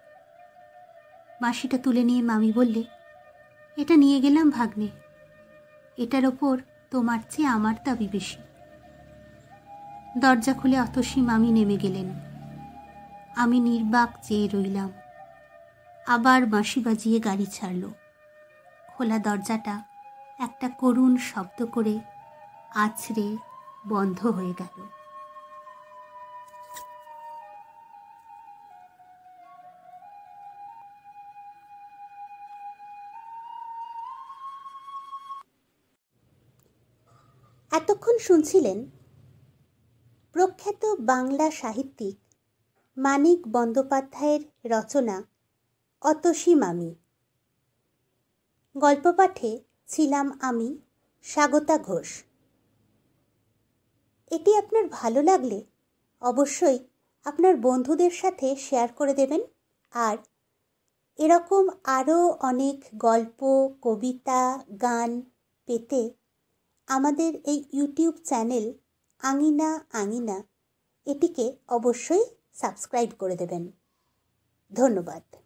বাঁশিটা তুলে নিয়ে মামি বললে, এটা নিয়ে গেলাম ভাগ্নে। এটার ওপর তোমার চেয়ে আমার দাবি বেশি। দরজা খুলে অতসী মামি নেমে গেলেন। আমি নির্বাক চেয়ে রইলাম। আবার বাঁশি বাজিয়ে গাড়ি ছাড়ল। খোলা দরজাটা একটা করুণ শব্দ করে আছড়ে বন্ধ হয়ে গেল। এতক্ষণ শুনছিলেন প্রখ্যাত বাংলা সাহিত্যিক মানিক বন্দ্যোপাধ্যায়ের রচনা অতসী মামি। গল্প পাঠে ছিলাম আমি, স্বাগতা ঘোষ। এটি আপনার ভালো লাগলে অবশ্যই আপনার বন্ধুদের সাথে শেয়ার করে দেবেন। আর এরকম আরও অনেক গল্প, কবিতা, গান পেতে আমাদের এই ইউটিউব চ্যানেল আঙিনা আঙিনা এটিকে অবশ্যই সাবস্ক্রাইব করে দেবেন। ধন্যবাদ।